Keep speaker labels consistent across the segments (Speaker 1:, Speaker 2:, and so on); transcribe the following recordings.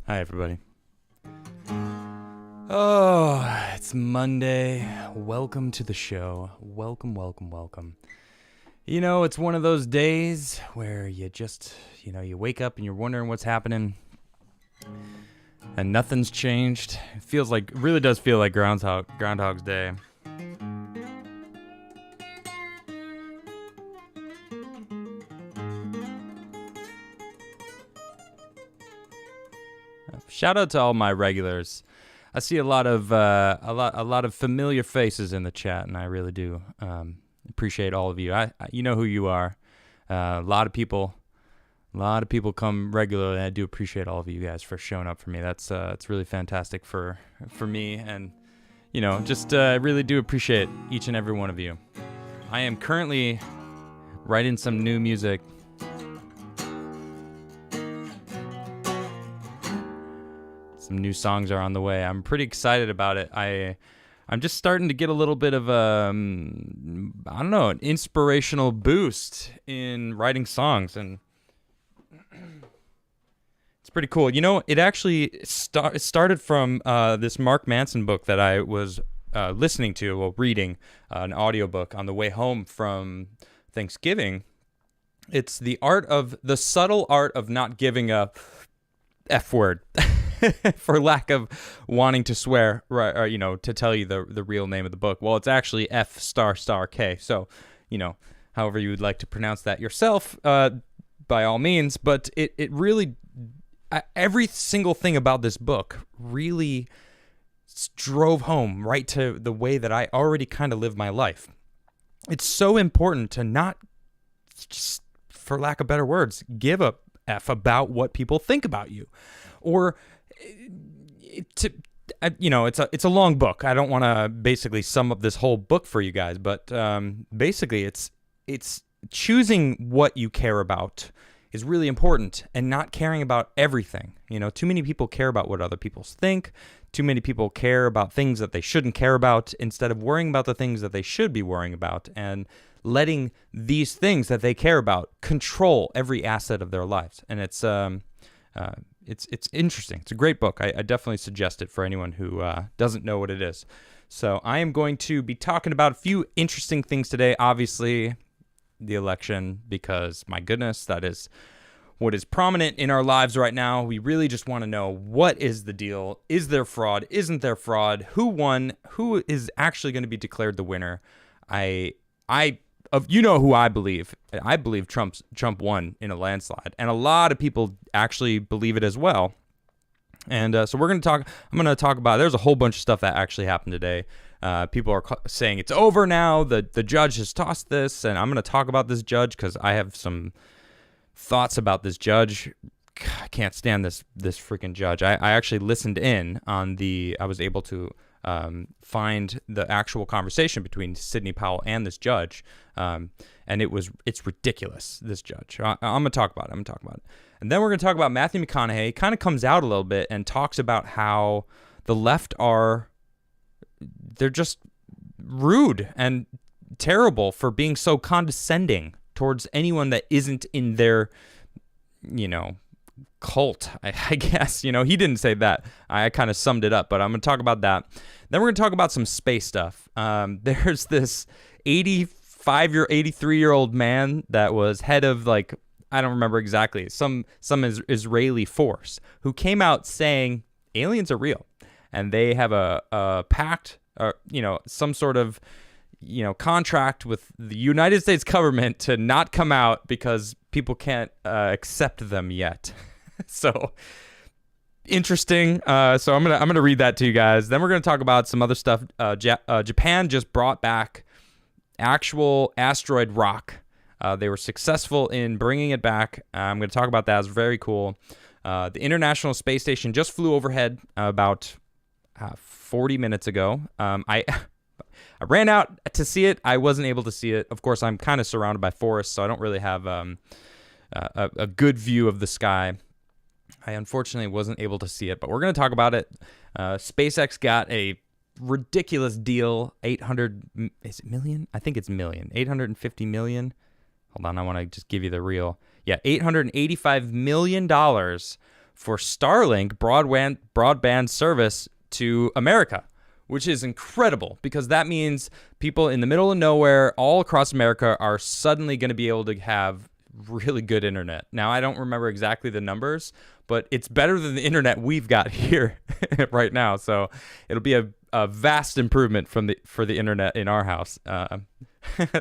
Speaker 1: Hi, everybody. Oh, it's Monday. Welcome to the show. Welcome. You know, it's one of those days where you just, you wake up and you're wondering what's happening, and nothing's changed. It really does feel like Groundhog's Day. Shout out to all my regulars. I see a lot of familiar faces in the chat, and I really do appreciate all of you. You know who you are. A lot of people come regularly, and I do appreciate all of you guys for showing up for me. It's really fantastic for me, and I really do appreciate each and every one of you. I am currently writing some new music. Some new songs are on the way. I'm pretty excited about it. I'm just starting to get a little bit of an inspirational boost in writing songs, and it's pretty cool. It actually started from this Mark Manson book that I was reading an audiobook on the way home from Thanksgiving. It's the subtle art of not giving a F word. For lack of wanting to swear, right? Or, to tell you the real name of the book. Well, it's actually F***K. So, however you would like to pronounce that yourself, by all means. But it really, every single thing about this book really drove home right to the way that I already kind of live my life. It's so important to not, just for lack of better words, give a F about what people think about you, or it's a long book. I don't want to basically sum up this whole book for you guys, but basically it's choosing what you care about is really important, and not caring about everything. Too many people care about what other people think. Too many people care about things that they shouldn't care about, instead of worrying about the things that they should be worrying about, and letting these things that they care about control every asset of their lives. And it's interesting. It's a great book. I definitely suggest it for anyone who doesn't know what it is. So I am going to be talking about a few interesting things today. Obviously, the election, because my goodness, that is what is prominent in our lives right now. We really just want to know, what is the deal? Is there fraud? Isn't there fraud? Who won? Who is actually going to be declared the winner? Who I believe. I believe Trump won in a landslide, and a lot of people actually believe it as well. And so I'm going to talk about. There's a whole bunch of stuff that actually happened today. People are saying it's over now. The judge has tossed this, and I'm going to talk about this judge because I have some thoughts about this judge. I can't stand this freaking judge. I actually listened in on I was able to find the actual conversation between Sidney Powell and this judge, and it's ridiculous. This judge. I'm gonna talk about it. And then we're gonna talk about Matthew McConaughey. He kind of comes out a little bit and talks about how the left they're just rude and terrible for being so condescending towards anyone that isn't in their, cult, I guess. He didn't say that. I kind of summed it up, but I'm going to talk about that. Then we're going to talk about some space stuff. There's this 83-year-old man that was head of, I don't remember exactly, some Israeli force, who came out saying aliens are real, and they have a pact, or some sort of contract with the United States government to not come out because people can't accept them yet. So interesting. So I'm gonna read that to you guys. Then we're gonna talk about some other stuff. Japan just brought back actual asteroid rock. They were successful in bringing it back. I'm gonna talk about that. It's very cool. The International Space Station just flew overhead about 40 minutes ago. I ran out to see it. I wasn't able to see it. Of course, I'm kind of surrounded by forests, so I don't really have a good view of the sky. I unfortunately wasn't able to see it, but we're going to talk about it. SpaceX got a ridiculous deal. 800, is it million? I think it's million. 850 million. Hold on, I want to just give you the real. Yeah, $885 million for Starlink broadband service to America, which is incredible because that means people in the middle of nowhere all across America are suddenly going to be able to have really good internet. Now, I don't remember exactly the numbers, but it's better than the internet we've got here right now. So it'll be a vast improvement for the internet in our house.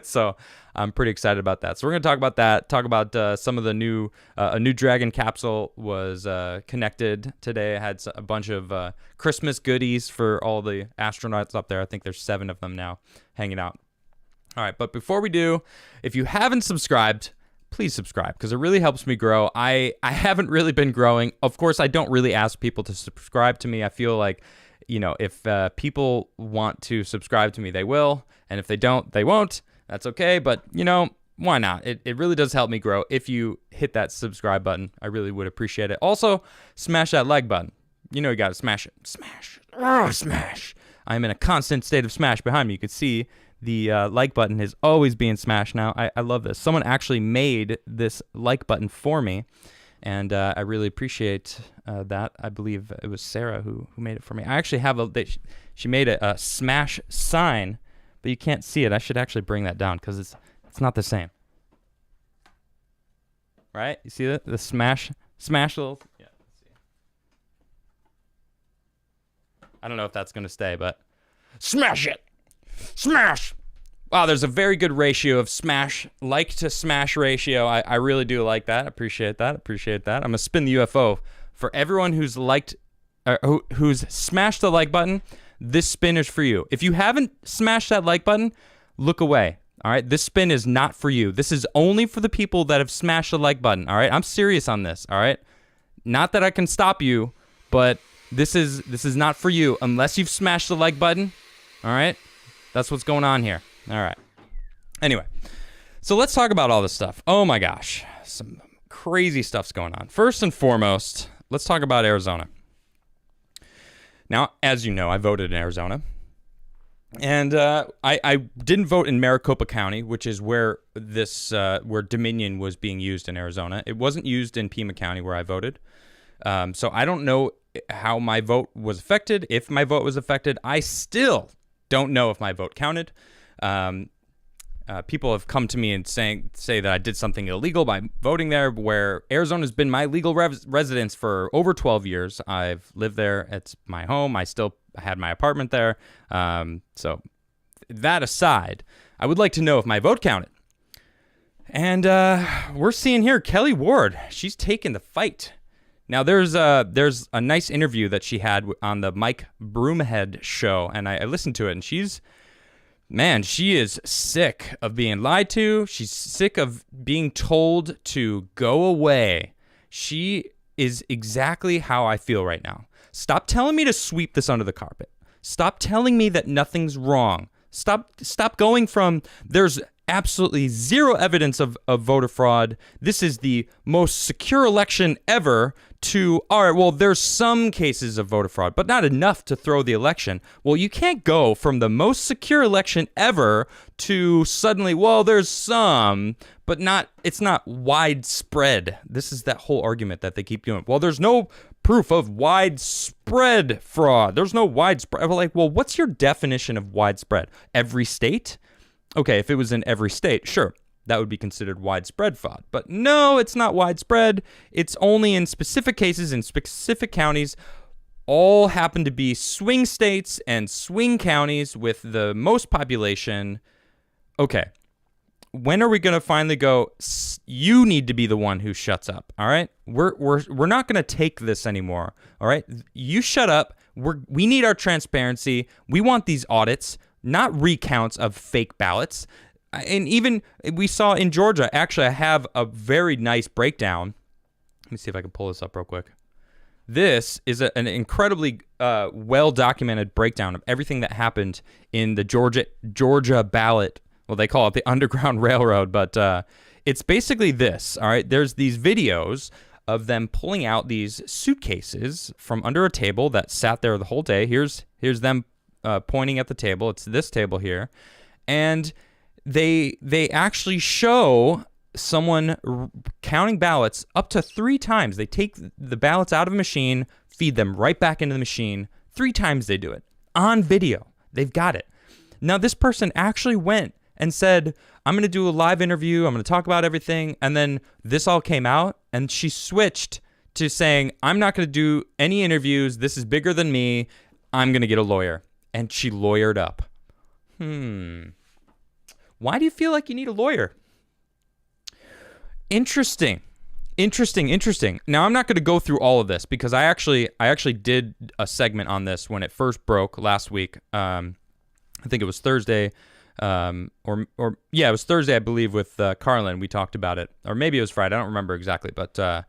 Speaker 1: So I'm pretty excited about that. So we're going to talk about that, talk about some of the new, a new Dragon capsule was connected today. I had a bunch of Christmas goodies for all the astronauts up there. I think there's 7 of them now hanging out. All right, but before we do, if you haven't subscribed, please subscribe because it really helps me grow. I haven't really been growing. Of course, I don't really ask people to subscribe to me. I feel like, if people want to subscribe to me, they will. And if they don't, they won't. That's okay. But, why not? It really does help me grow. If you hit that subscribe button, I really would appreciate it. Also, smash that like button. You got to smash it. Smash. Oh, smash. I'm in a constant state of smash behind me. You can see the like button is always being smashed now. I love this. Someone actually made this like button for me. And I really appreciate that. I believe it was Sarah who made it for me. I actually have she made a smash sign, but you can't see it. I should actually bring that down because it's not the same. Right? You see that? The smash little. Yeah. Let's see. I don't know if that's gonna stay, but smash it, smash. Wow, there's a very good ratio of like to smash ratio. I really do like that. Appreciate that. I'm going to spin the UFO. For everyone who's who's smashed the like button, this spin is for you. If you haven't smashed that like button, look away. All right? This spin is not for you. This is only for the people that have smashed the like button. All right? I'm serious on this. All right? Not that I can stop you, but this is not for you unless you've smashed the like button. All right? That's what's going on here. All right. Anyway, so let's talk about all this stuff. Oh my gosh, some crazy stuff's going on. First and foremost, let's talk about Arizona. Now, as you know, I voted in Arizona. And I didn't vote in Maricopa County, which is where where Dominion was being used in Arizona. It wasn't used in Pima County where I voted. So I don't know how my vote was affected. If my vote was affected, I still don't know if my vote counted. People have come to me and say that I did something illegal by voting there, where Arizona's been my legal residence for over 12 years. I've lived there. It's my home. I still had my apartment there. So that aside, I would like to know if my vote counted. And we're seeing here Kelly Ward. She's taking the fight. Now, there's a nice interview that she had on the Mike Broomhead show, and I listened to it, and she is sick of being lied to. She's sick of being told to go away. She is exactly how I feel right now. Stop telling me to sweep this under the carpet. Stop telling me that nothing's wrong. Stop going from there's absolutely zero evidence of voter fraud. This is the most secure election ever to, all right, well, there's some cases of voter fraud, but not enough to throw the election. Well, you can't go from the most secure election ever to suddenly, well, there's some, but it's not widespread. This is that whole argument that they keep doing. Well, there's no proof of widespread fraud. There's no widespread. Like, well, what's your definition of widespread? Every state? Okay, if it was in every state, sure, that would be considered widespread fraud. But no, it's not widespread. It's only in specific cases in specific counties. All happen to be swing states and swing counties with the most population. Okay, when are we going to finally go, you need to be the one who shuts up, all right? We're not going to take this anymore, all right? You shut up. We need our transparency. We want these audits, not recounts of fake ballots. And even we saw in Georgia, actually, I have a very nice breakdown. Let me see if I can pull this up real quick. This is an incredibly well-documented breakdown of everything that happened in the Georgia ballot. Well, they call it the Underground Railroad, but it's basically this, all right? There's these videos of them pulling out these suitcases from under a table that sat there the whole day. Here's them pointing at the table. It's this table here. And they actually show someone counting ballots up to 3 times. They take the ballots out of a machine, feed them right back into the machine. 3 times they do it on video. They've got it. Now, this person actually went and said, I'm going to do a live interview. I'm going to talk about everything. And then this all came out, and she switched to saying, I'm not going to do any interviews. This is bigger than me. I'm going to get a lawyer. And she lawyered up. Why do you feel like you need a lawyer? Interesting. Now, I'm not going to go through all of this because I actually did a segment on this when it first broke last week. I think it was Thursday, it was Thursday, I believe, with Carlin. We talked about it, or maybe it was Friday. I don't remember exactly, but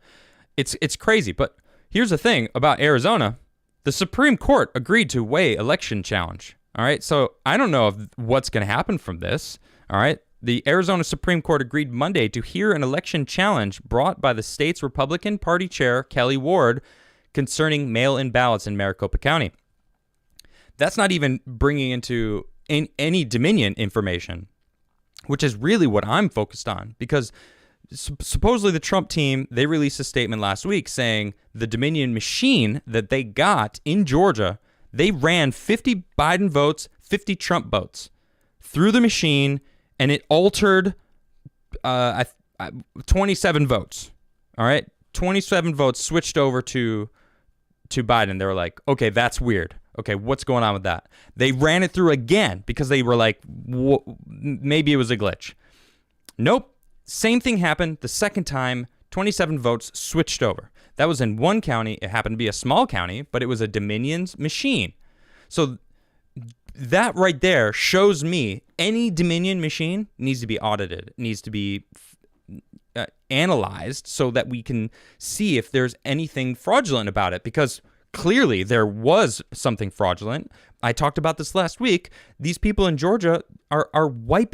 Speaker 1: it's crazy. But here's the thing about Arizona: the Supreme Court agreed to weigh election challenge. All right, so I don't know what's going to happen from this. All right. The Arizona Supreme Court agreed Monday to hear an election challenge brought by the state's Republican Party chair, Kelly Ward, concerning mail-in ballots in Maricopa County. That's not even bringing into any Dominion information, which is really what I'm focused on, because supposedly the Trump team, they released a statement last week saying the Dominion machine that they got in Georgia, they ran 50 Biden votes, 50 Trump votes through the machine, and it altered 27 votes. All right, 27 votes switched over to Biden. They were like, okay, that's weird. Okay, what's going on with that? They ran it through again because they were like, maybe it was a glitch. Nope. Same thing happened the second time. 27 votes switched over. That was in one county. It happened to be a small county, but it was a Dominion's machine. So that right there shows me any Dominion machine needs to be audited, needs to be analyzed so that we can see if there's anything fraudulent about it, because clearly there was something fraudulent. I talked about this last week. These people in Georgia are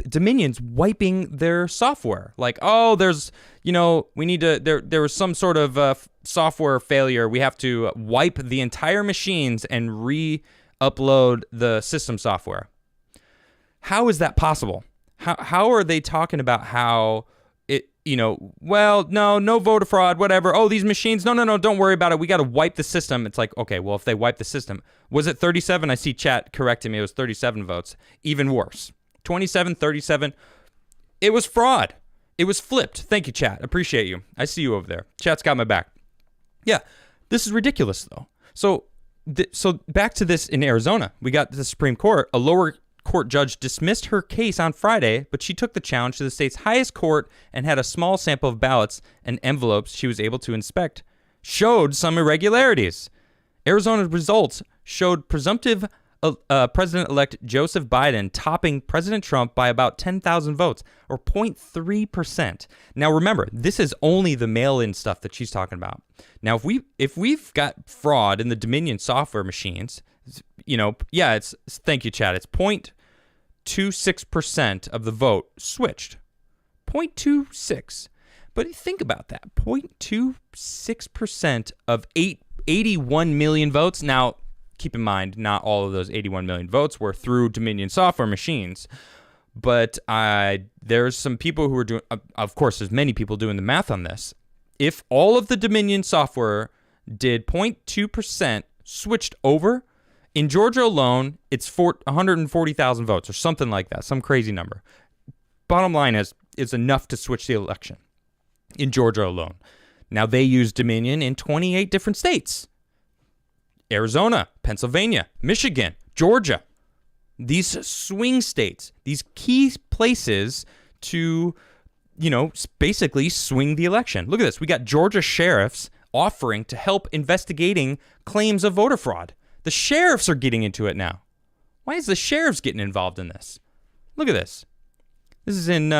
Speaker 1: Dominions wiping their software. Like, oh, there's, we need to, there was some sort of software failure. We have to wipe the entire machines and upload the system software. How is that possible? How are they talking about how it, no voter fraud, whatever. Oh, these machines, no, don't worry about it. We got to wipe the system. It's like, okay, well, if they wipe the system, was it 37? I see chat correcting me. It was 37 votes. Even worse. 27, 37. It was fraud. It was flipped. Thank you, chat. Appreciate you. I see you over there. Chat's got my back. Yeah, this is ridiculous, though. So back to this in Arizona. We got the Supreme Court. A lower court judge dismissed her case on Friday, but she took the challenge to the state's highest court and had a small sample of ballots and envelopes she was able to inspect showed some irregularities. Arizona's results showed presumptive President-elect Joseph Biden topping President Trump by about 10,000 votes, or 0.3%. Now, remember, this is only the mail-in stuff that she's talking about. Now, if we've got fraud in the Dominion software machines, it's thank you, Chad. It's 0.26% of the vote switched. 0.26. But think about that. 0.26% of 81 million votes. Now, keep in mind, not all of those 81 million votes were through Dominion software machines. But there's some people who are doing, of course, there's many people doing the math on this. If all of the Dominion software did 0.2% switched over, in Georgia alone, it's 140,000 votes or something like that, some crazy number. Bottom line is, it's enough to switch the election in Georgia alone. Now, they use Dominion in 28 different states. Arizona, Pennsylvania, Michigan, Georgia. These swing states, these key places to, basically swing the election. Look at this. We got Georgia sheriffs offering to help investigating claims of voter fraud. The sheriffs are getting into it now. Why is the sheriffs getting involved in this? Look at this. This is in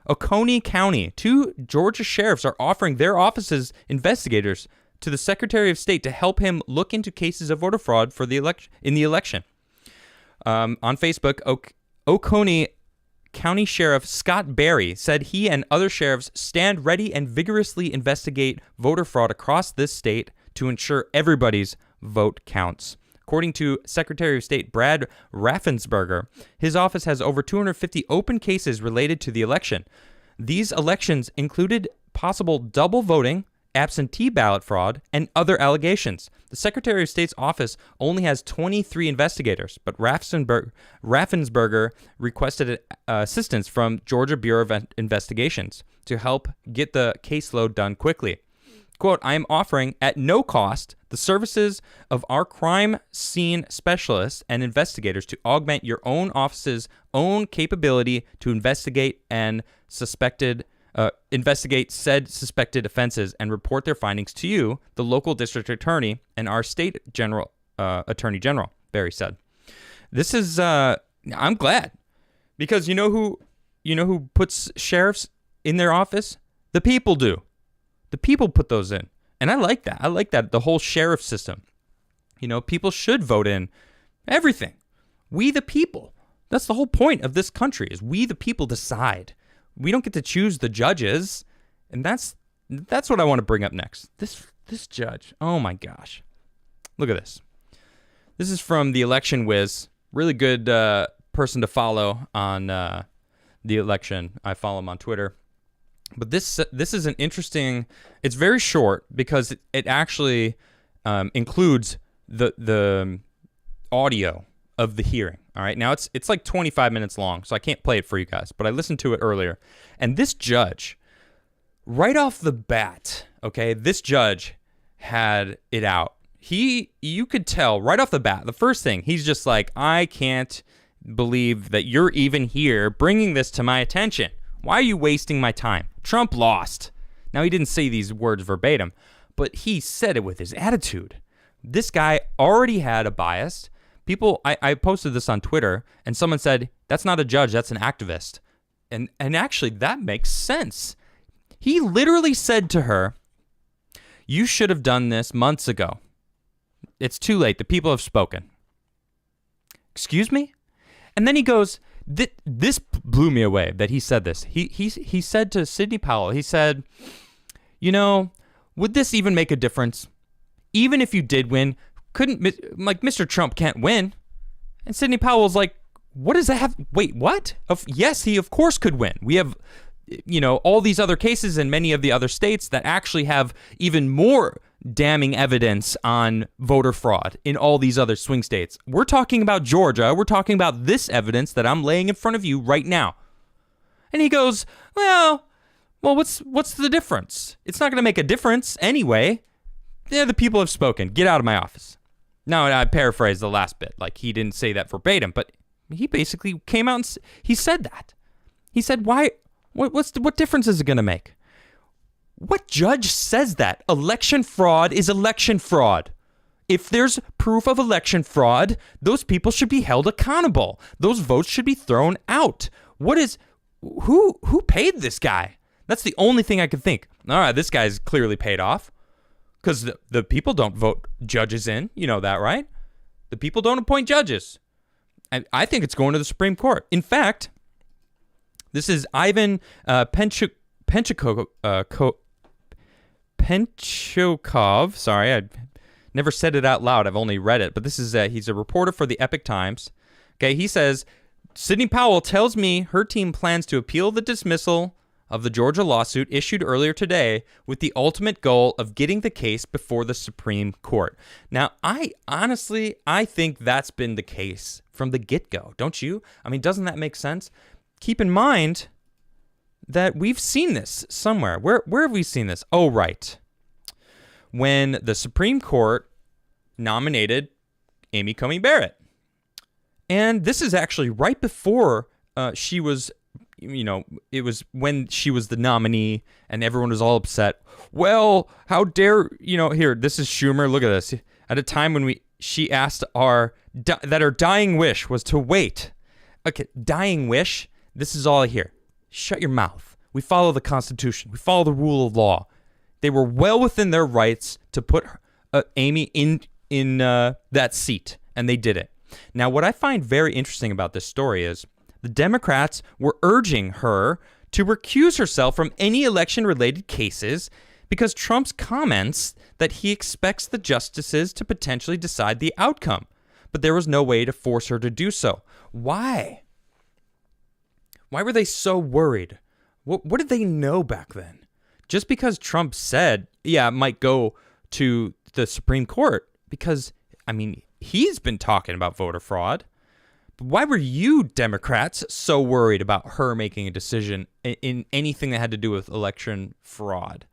Speaker 1: Oconee County. 2 Georgia sheriffs are offering their offices investigators to the Secretary of State to help him look into cases of voter fraud for the election. On Facebook, Oconee County Sheriff Scott Berry said he and other sheriffs stand ready and vigorously investigate voter fraud across this state to ensure everybody's vote counts. According to Secretary of State Brad Raffensperger, his office has over 250 open cases related to the election. These elections included possible double voting, absentee ballot fraud, and other allegations. The Secretary of State's office only has 23 investigators, but Raffensperger requested assistance from Georgia Bureau of Investigations to help get the caseload done quickly. Quote, I am offering at no cost the services of our crime scene specialists and investigators to augment your own office's own capability to investigate said suspected offenses and report their findings to you, the local district attorney, and our state attorney general, Barry said. This is, I'm glad, because you know who puts sheriffs in their office? The people do. The people put those in. And I like that. I like that, the whole sheriff system. People should vote in everything. We the people. That's the whole point of this country, is we the people decide. We don't get to choose the judges. And that's what I want to bring up next. This judge. Oh my gosh. Look at this. This is from the Election Whiz. Really good person to follow on the election. I follow him on Twitter. But this is an interesting. It's very short because it actually includes the audio of the hearing. All right, now it's like 25 minutes long, so I can't play it for you guys. But I listened to it earlier, and this judge, right off the bat, okay, this judge had it out. You could tell right off the bat. The first thing, he's just like, I can't believe that you're even here bringing this to my attention. Why are you wasting my time? Trump lost. Now, he didn't say these words verbatim, but he said it with his attitude. This guy already had a bias. People, I posted this on Twitter, and someone said, that's not a judge, that's an activist. And actually, that makes sense. He literally said to her, you should have done this months ago. It's too late. The people have spoken. Excuse me? And then he goes, this blew me away that he said this. He said to Sidney Powell, he said, would this even make a difference? Even if you did win, Mr. Trump can't win. And Sidney Powell's like, what does that have? Wait, what? Yes, he of course could win. We have, all these other cases in many of the other states that actually have even more damning evidence on voter fraud in all these other swing states. We're talking about Georgia. We're talking about this evidence that I'm laying in front of you right now. And he goes, well, what's the difference? It's not going to make a difference anyway. Yeah, the people have spoken. Get out of my office. Now, I paraphrase the last bit. Like, he didn't say that verbatim, but he basically came out and he said that. He said, why? What difference is it going to make? What judge says that? Election fraud is election fraud. If there's proof of election fraud, those people should be held accountable. Those votes should be thrown out. Who paid this guy? That's the only thing I could think. All right, this guy's clearly paid off because the people don't vote judges in. You know that, right? The people don't appoint judges. I think it's going to the Supreme Court. In fact, this is Ivan Penchikov. Sorry, I never said it out loud. I've only read it. But this is he's a reporter for the Epoch Times. Okay, he says, Sidney Powell tells me her team plans to appeal the dismissal of the Georgia lawsuit issued earlier today with the ultimate goal of getting the case before the Supreme Court. Now, I think that's been the case from the get-go, don't you? I mean, doesn't that make sense? Keep in mind that we've seen this somewhere. Where have we seen this? Oh, right. When the Supreme Court nominated Amy Coney Barrett. And this is actually right before she was, it was when she was the nominee and everyone was all upset. Well, how dare, here, this is Schumer. Look at this. At a time when she asked that her dying wish was to wait. Okay, dying wish. This is all I hear. Shut your mouth. We follow the Constitution. We follow the rule of law. They were well within their rights to put Amy in that seat, and they did it. Now, what I find very interesting about this story is the Democrats were urging her to recuse herself from any election-related cases because Trump's comments that he expects the justices to potentially decide the outcome, but there was no way to force her to do so. Why? Why were they so worried? What did they know back then? Just because Trump said, yeah, it might go to the Supreme Court, because, I mean, he's been talking about voter fraud. But why were you Democrats so worried about her making a decision in anything that had to do with election fraud?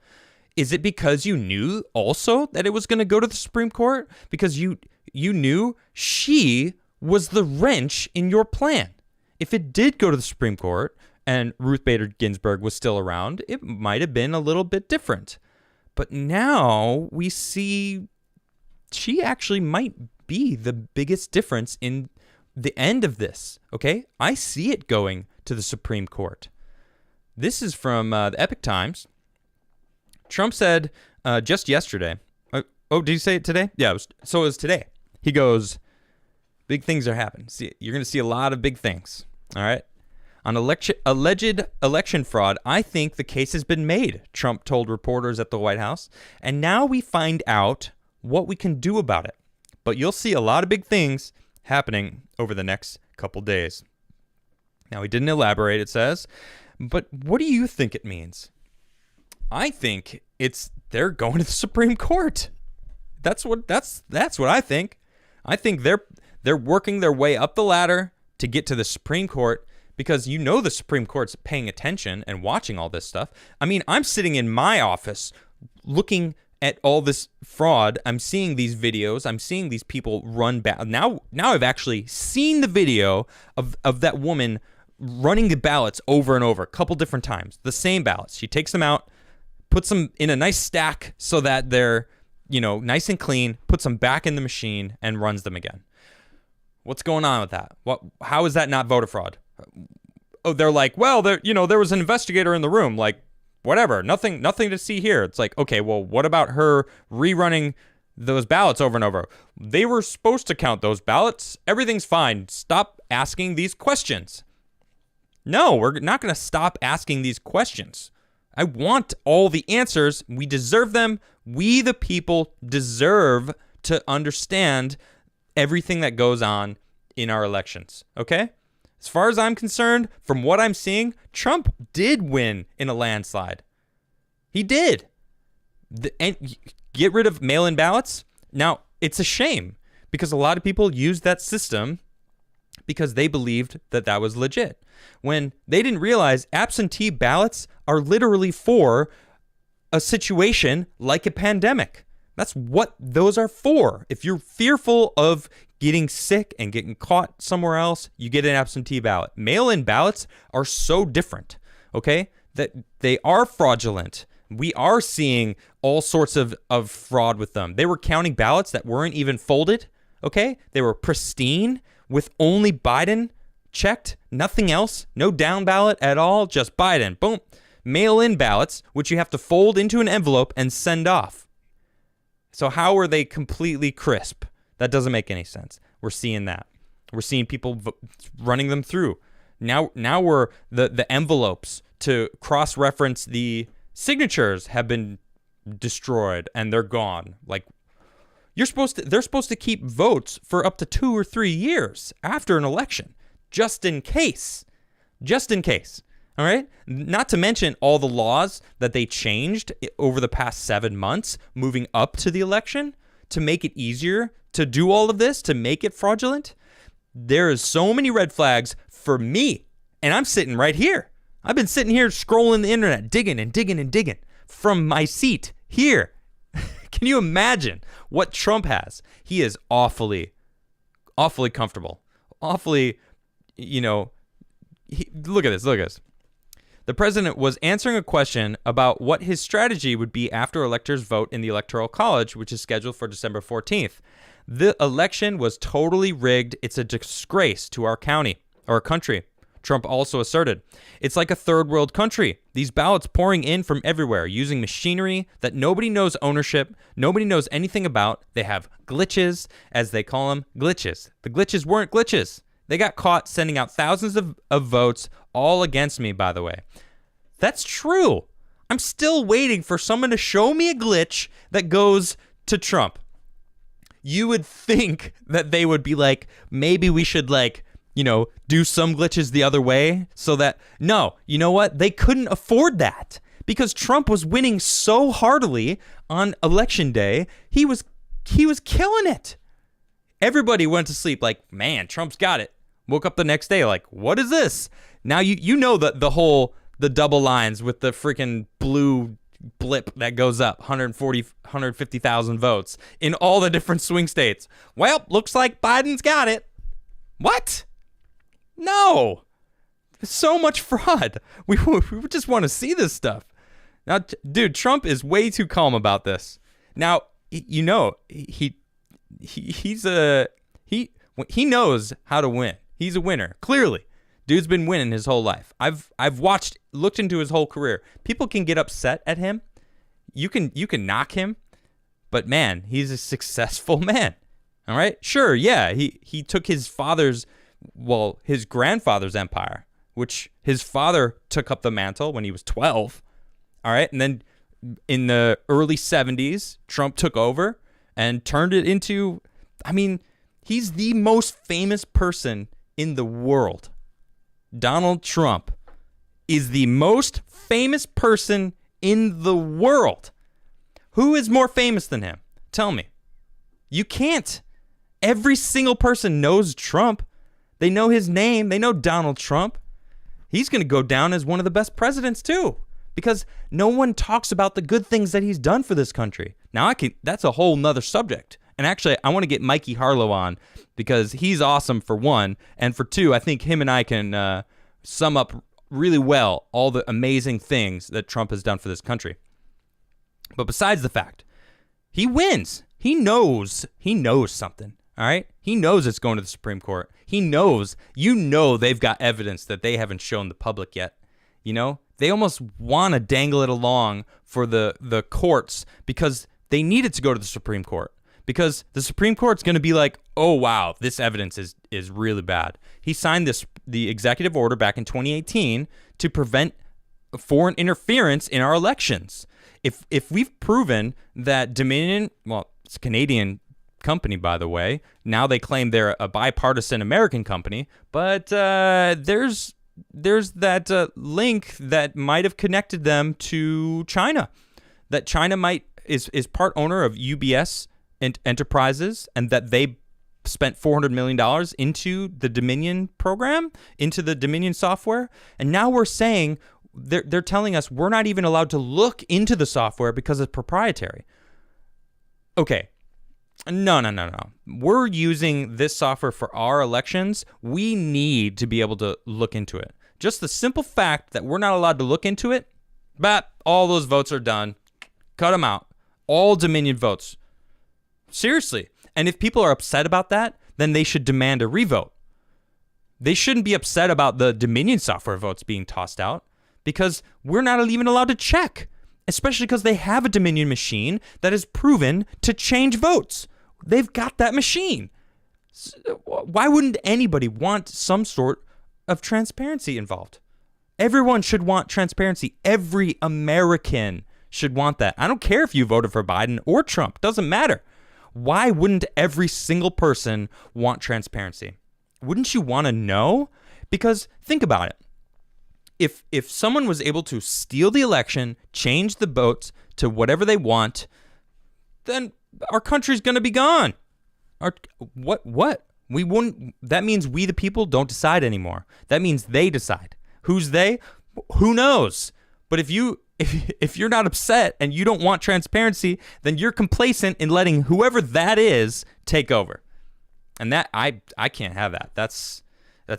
Speaker 1: Is it because you knew also that it was going to go to the Supreme Court? Because you knew she was the wrench in your plan. If it did go to the Supreme Court and Ruth Bader Ginsburg was still around, it might have been a little bit different. But now we see she actually might be the biggest difference in the end of this, okay? I see it going to the Supreme Court. This is from the Epoch Times. Trump said just yesterday. Did you say it today? Yeah, it was today. He goes, big things are happening. You're going to see a lot of big things, all right? On alleged election fraud, I think the case has been made, Trump told reporters at the White House. And now we find out what we can do about it. But you'll see a lot of big things happening over the next couple days. Now, he didn't elaborate, it says. But what do you think it means? I think they're going to the Supreme Court. That's what I think. I think they're working their way up the ladder to get to the Supreme Court, because the Supreme Court's paying attention and watching all this stuff. I mean, I'm sitting in my office looking at all this fraud. I'm seeing these videos. I'm seeing these people run back. Now I've actually seen the video of that woman running the ballots over and over a couple different times. The same ballots. She takes them out, puts them in a nice stack so that they're, nice and clean, puts them back in the machine and runs them again. What's going on with that? How is that not voter fraud? Oh, they're like, well, there was an investigator in the room. Like, whatever, nothing to see here. It's like, okay, well, what about her rerunning those ballots over and over? They were supposed to count those ballots. Everything's fine. Stop asking these questions. No, we're not going to stop asking these questions. I want all the answers. We deserve them. We, the people, deserve to understand everything that goes on in our elections, okay? As far as I'm concerned, from what I'm seeing, Trump did win in a landslide. He did. And get rid of mail-in ballots. Now, it's a shame because a lot of people used that system because they believed that was legit, when they didn't realize absentee ballots are literally for a situation like a pandemic. That's what those are for. If you're fearful of getting sick and getting caught somewhere else, you get an absentee ballot. Mail-in ballots are so different, okay, that they are fraudulent. We are seeing all sorts of fraud with them. They were counting ballots that weren't even folded, okay? They were pristine with only Biden checked, nothing else, no down ballot at all, just Biden. Boom. Mail-in ballots, which you have to fold into an envelope and send off. So how are they completely crisp? That doesn't make any sense. We're seeing that. We're seeing people running them through. Now we're the envelopes to cross-reference the signatures have been destroyed and they're gone. Like, they're supposed to keep votes for up to 2 or 3 years after an election, just in case. Just in case. All right? Not to mention all the laws that they changed over the past 7 months moving up to the election to make it easier to do all of this, to make it fraudulent. There is so many red flags for me, and I'm sitting right here. I've been sitting here scrolling the internet, digging and digging and digging from my seat here. Can you imagine what Trump has? He is awfully comfortable. Awfully, look at this. The president was answering a question about what his strategy would be after electors vote in the Electoral College, which is scheduled for December 14th. The election was totally rigged. It's a disgrace to our county, or our country, Trump also asserted. It's like a third world country. These ballots pouring in from everywhere, using machinery that nobody knows ownership, nobody knows anything about. They have glitches, as they call them, glitches. The glitches weren't glitches. They got caught sending out thousands of votes, all against me, by the way. That's true. I'm still waiting for someone to show me a glitch that goes to Trump. You would think that they would be like, maybe we should do some glitches the other way so that, no, you know what? They couldn't afford that because Trump was winning so heartily on election day. He was killing it. Everybody went to sleep like, man, Trump's got it. Woke up the next day like, what is this? Now you know the double lines with the freaking blue blip that goes up 150,000 votes in all the different swing states. Well, looks like Biden's got it. What? No. So much fraud. We just want to see this stuff. Now, dude, Trump is way too calm about this. Now, he knows how to win. He's a winner, clearly. Dude's been winning his whole life. I've looked into his whole career. People can get upset at him. You can knock him, but man, he's a successful man. All right? Sure, yeah, he took his grandfather's empire, which his father took up the mantle when he was 12. All right? And then in the early 70s, Trump took over and turned it into, he's the most famous person in the world. Donald Trump is the most famous person in the world. Who is more famous than him? Tell me. You can't. Every single person knows Trump. They know his name. They know Donald Trump. He's going to go down as one of the best presidents too, because no one talks about the good things that he's done for this country. Now, that's a whole nother subject. And actually, I want to get Mikey Harlow on because he's awesome for one. And for two, I think him and I can sum up really well all the amazing things that Trump has done for this country. But besides the fact, he wins. He knows something, all right? He knows it's going to the Supreme Court. He knows, they've got evidence that they haven't shown the public yet. They almost want to dangle it along for the courts because they need it to go to the Supreme Court. Because the Supreme Court's going to be like, oh, wow, this evidence is really bad. He signed the executive order back in 2018 to prevent foreign interference in our elections. If we've proven that Dominion, well, it's a Canadian company, by the way. Now they claim they're a bipartisan American company. But there's that link that might have connected them to China. That China is part owner of UBS Enterprises, and that they spent $400 million into the Dominion program, into the Dominion software. And now we're saying, they're telling us we're not even allowed to look into the software because it's proprietary. Okay. No. We're using this software for our elections. We need to be able to look into it. Just the simple fact that we're not allowed to look into it, but all those votes are done. Cut them out. All Dominion votes. Seriously. And if people are upset about that, then they should demand a revote. They shouldn't be upset about the Dominion software votes being tossed out because we're not even allowed to check, especially because they have a Dominion machine that is proven to change votes. They've got that machine. So why wouldn't anybody want some sort of transparency involved? Everyone should want transparency. Every American should want that. I don't care if you voted for Biden or Trump. Doesn't matter. Why wouldn't every single person want transparency? Wouldn't you want to know? Because think about it. If someone was able to steal the election, change the votes to whatever they want, then our country's going to be gone. What? We wouldn't. That means we, the people, don't decide anymore. That means they decide. Who's they? Who knows? But if you're not upset and you don't want transparency, then you're complacent in letting whoever that is take over. And that I can't have that. That's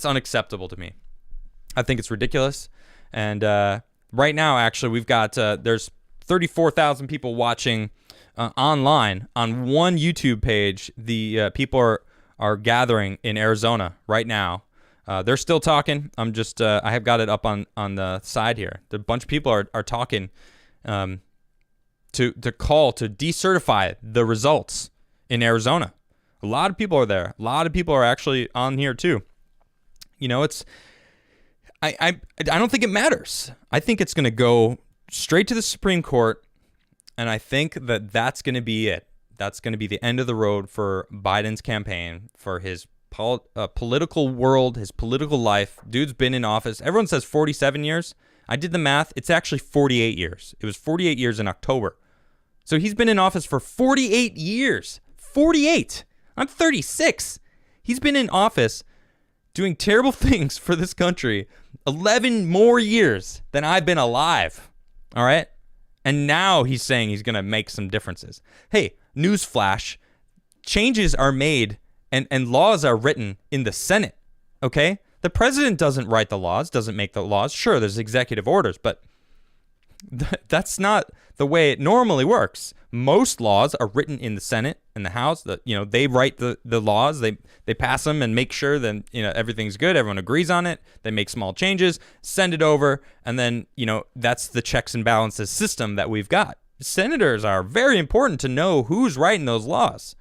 Speaker 1: unacceptable to me. I think it's ridiculous. And right now, actually, we've got there's 34,000 people watching online on one YouTube page. The people are gathering in Arizona right now. They're still talking. I'm just I have got it up on the side here. A bunch of people are talking to call to decertify the results in Arizona. A lot of people are there. A lot of people are actually on here too. It's I don't think it matters. I think it's going to go straight to the Supreme Court, and I think that's going to be it. That's going to be the end of the road for Biden's campaign, for his political world, his political life. Dude's been in office. Everyone says 47 years. I did the math. It's actually 48 years. It was 48 years in October. So he's been in office for 48 years. 48. I'm 36. He's been in office doing terrible things for this country 11 more years than I've been alive. All right? And now he's saying he's going to make some differences. Hey, newsflash. Changes are made and laws are written in the Senate. Okay? The president doesn't write the laws, doesn't make the laws. Sure, there's executive orders, but that's not the way it normally works. Most laws are written in the Senate and the House. They write the laws. They pass them and make sure that everything's good. Everyone agrees on it. They make small changes, send it over, and then that's the checks and balances system that we've got. Senators are very important to know who's writing those laws.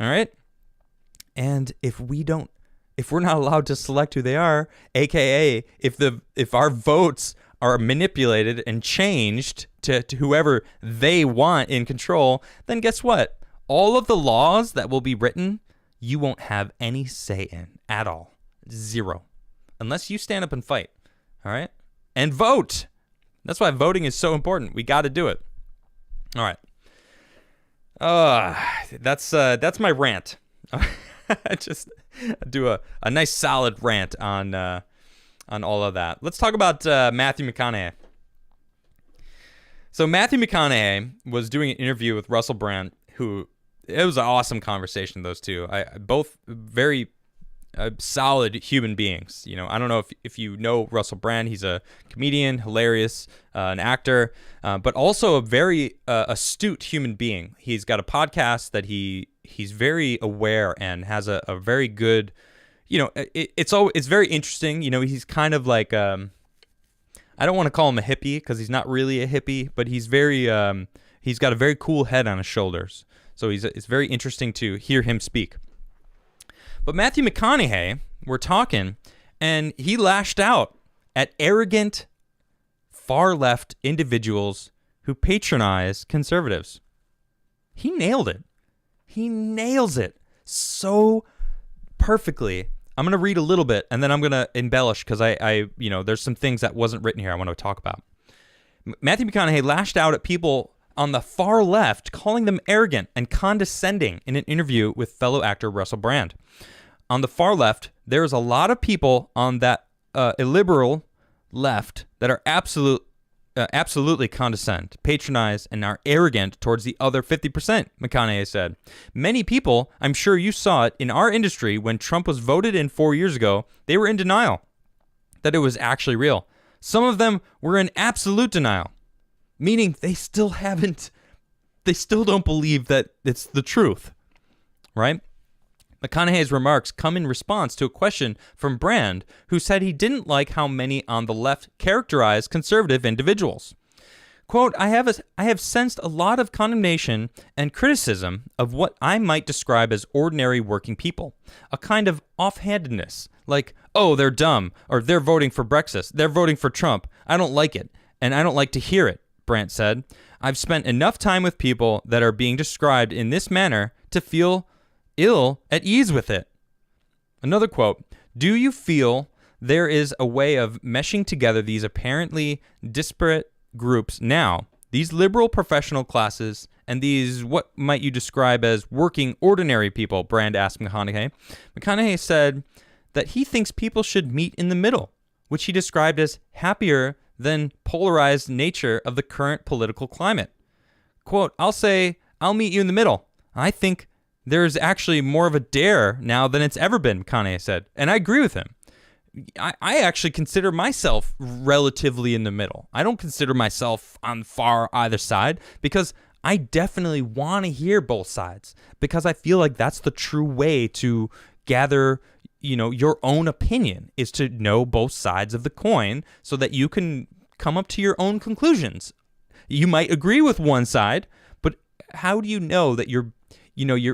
Speaker 1: All right, and if we're not allowed to select who they are, aka if our votes are manipulated and changed to whoever they want in control, then guess what? All of the laws that will be written, you won't have any say in at all. Zero. Unless you stand up and fight. All right? And vote. That's why voting is so important. We got to do it. All right. That's my rant. I just do a nice solid rant on all of that. Let's talk about Matthew McConaughey. So Matthew McConaughey was doing an interview with Russell Brand, it was an awesome conversation, those two. Both very solid human beings. I don't know if you know Russell Brand. He's a comedian, hilarious, an actor, but also a very astute human being. He's got a podcast that he's very aware and has a very good, it's very interesting. He's kind of like, I don't want to call him a hippie because he's not really a hippie, but he's he's got a very cool head on his shoulders. So it's very interesting to hear him speak. But Matthew McConaughey, we're talking, and he lashed out at arrogant, far-left individuals who patronize conservatives. He nailed it. He nails it so perfectly. I'm going to read a little bit, and then I'm going to embellish because there's some things that wasn't written here I want to talk about. Matthew McConaughey lashed out at people on the far left, calling them arrogant and condescending in an interview with fellow actor Russell Brand. On the far left, there's a lot of people on that illiberal left that are absolutely condescend, patronize, and are arrogant towards the other 50%, McConaughey said. Many people, I'm sure you saw it in our industry when Trump was voted in 4 years ago, they were in denial that it was actually real. Some of them were in absolute denial, meaning they still don't believe that it's the truth, right? McConaughey's remarks come in response to a question from Brand, who said he didn't like how many on the left characterize conservative individuals. Quote, I have sensed a lot of condemnation and criticism of what I might describe as ordinary working people, a kind of offhandedness, like, oh, they're dumb, or they're voting for Brexit, they're voting for Trump, I don't like it, and I don't like to hear it, Brandt said. I've spent enough time with people that are being described in this manner to feel ill at ease with it. Another quote, do you feel there is a way of meshing together these apparently disparate groups now, these liberal professional classes and these what might you describe as working ordinary people, Brand asked McConaughey. McConaughey said that he thinks people should meet in the middle, which he described as happier than polarized nature of the current political climate. Quote, I'll meet you in the middle. I think there's actually more of a dare now than it's ever been, McConaughey said. And I agree with him. I actually consider myself relatively in the middle. I don't consider myself on far either side because I definitely want to hear both sides because I feel like that's the true way to gather, your own opinion is to know both sides of the coin so that you can come up to your own conclusions. You might agree with one side, but how do you know that you're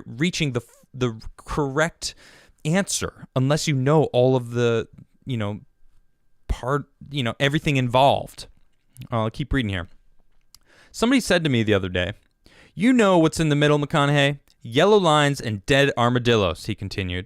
Speaker 1: reaching the correct answer unless you know all of the, everything involved. I'll keep reading here. Somebody said to me the other day, you know what's in the middle, McConaughey? Yellow lines and dead armadillos, he continued.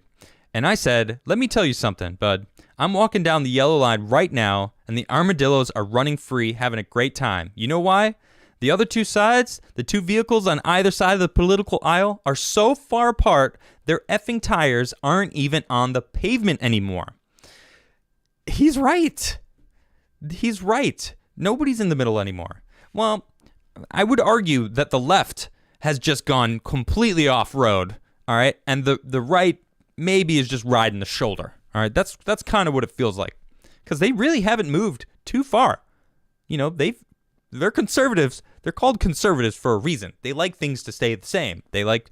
Speaker 1: And I said, let me tell you something, bud. I'm walking down the yellow line right now, and the armadillos are running free, having a great time. You know why? The other two sides, the two vehicles on either side of the political aisle, are so far apart, their effing tires aren't even on the pavement anymore. He's right. He's right. Nobody's in the middle anymore. Well, I would argue that the left has just gone completely off-road, all right? And the right maybe is just riding the shoulder, all right? That's kind of what it feels like, because they really haven't moved too far. You know, they're conservatives. They're called conservatives for a reason. They like things to stay the same. They like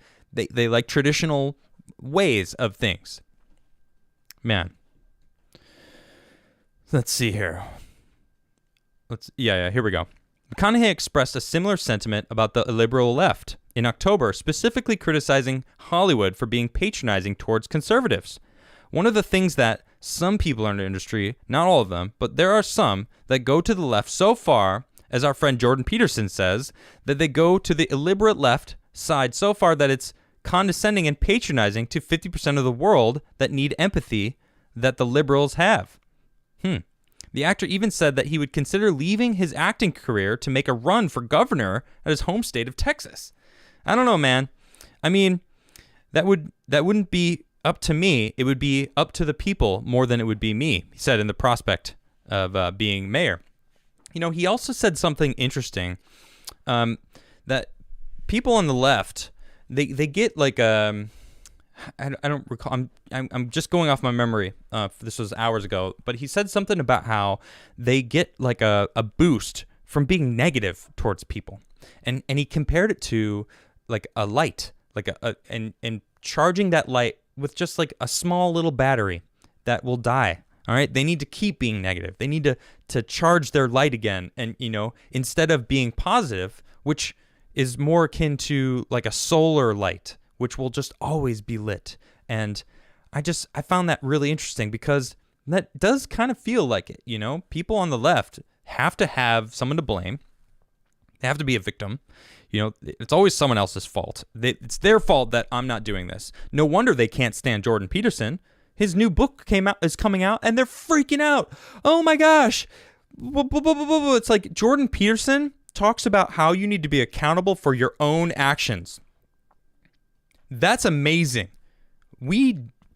Speaker 1: traditional ways of things. Man. Let's see here. Here we go. McConaughey expressed a similar sentiment about the liberal left in October, specifically criticizing Hollywood for being patronizing towards conservatives. One of the things that some people in the industry, not all of them, but there are some that go to the left so far, as our friend Jordan Peterson says, that they go to the illiberate left side so far that it's condescending and patronizing to 50% of the world that need empathy that the liberals have. The actor even said that he would consider leaving his acting career to make a run for governor at his home state of Texas. I don't know, man. I mean, that wouldn't be up to me. It would be up to the people more than it would be me, he said in the prospect of being mayor. You know, he also said something interesting, that people on the left, they get like I don't recall. I'm just going off my memory. This was hours ago, but he said something about how they get like a boost from being negative towards people, and he compared it to like a light, like and charging that light with just like a small little battery that will die. All right, they need to keep being negative. They need to charge their light again, and you know, instead of being positive, which is more akin to like a solar light, which will just always be lit. And I found that really interesting, because that does kind of feel like it, you know? People on the left have to have someone to blame. They have to be a victim. You know, it's always someone else's fault. It's their fault that I'm not doing this. No wonder they can't stand Jordan Peterson. His new book is coming out, and they're freaking out. Oh my gosh. It's like Jordan Peterson talks about how you need to be accountable for your own actions. That's amazing.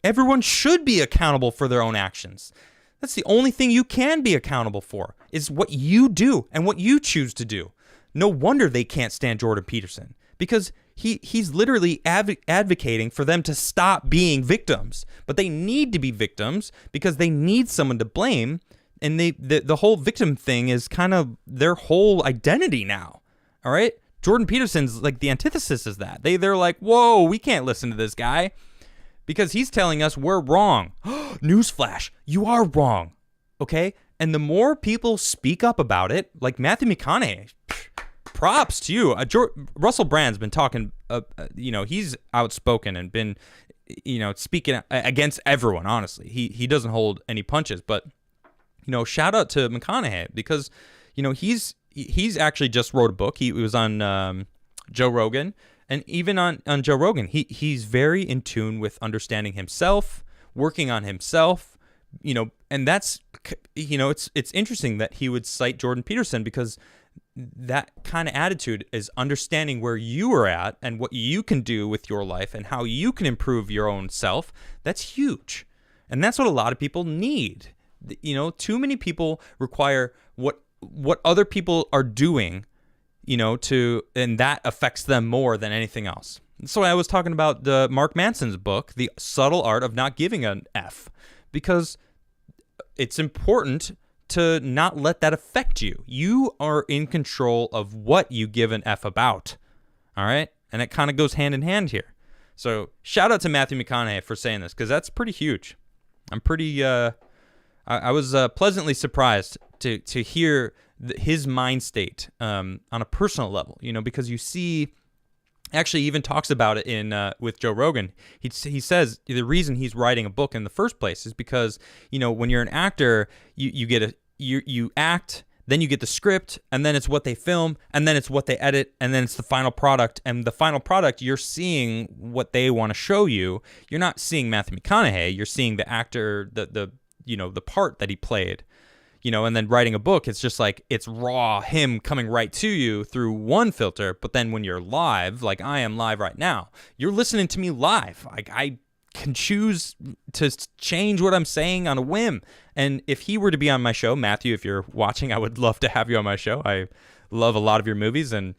Speaker 1: Everyone should be accountable for their own actions. That's the only thing you can be accountable for, is what you do and what you choose to do. No wonder they can't stand Jordan Peterson, because he's literally advocating for them to stop being victims. But they need to be victims because they need someone to blame, and the whole victim thing is kind of their whole identity now. All right? Jordan Peterson's like the antithesis is that. They're like, whoa, we can't listen to this guy because he's telling us we're wrong. Newsflash, you are wrong, okay? And the more people speak up about it, like Matthew McConaughey, props to you. Russell Brand's been talking, he's outspoken and been, speaking against everyone, honestly. He doesn't hold any punches, but, shout out to McConaughey because, he's actually just wrote a book. He was on Joe Rogan, and even on Joe Rogan, he's very in tune with understanding himself, working on himself, and that's, it's interesting that he would cite Jordan Peterson because that kind of attitude is understanding where you are at and what you can do with your life and how you can improve your own self. That's huge. And that's what a lot of people need. Too many people require what other people are doing, and that affects them more than anything else. So I was talking about the Mark Manson's book, The Subtle Art of Not Giving an F, because it's important to not let that affect you. You are in control of what you give an F about, all right? And it kind of goes hand in hand here. So shout out to Matthew McConaughey for saying this, because that's pretty huge. I'm pretty, I was pleasantly surprised to hear his mind state on a personal level, because you see, actually he even talks about it in with Joe Rogan. He says the reason he's writing a book in the first place is because, when you're an actor, you act, then you get the script, and then it's what they film, and then it's what they edit, and then it's the final product. And the final product, you're seeing what they want to show you. You're not seeing Matthew McConaughey. You're seeing the actor, the part that he played. And then writing a book, it's just like, it's raw, him coming right to you through one filter. But then when you're live, like I am live right now, you're listening to me live. Like I can choose to change what I'm saying on a whim. And if he were to be on my show, Matthew, if you're watching, I would love to have you on my show. I love a lot of your movies, and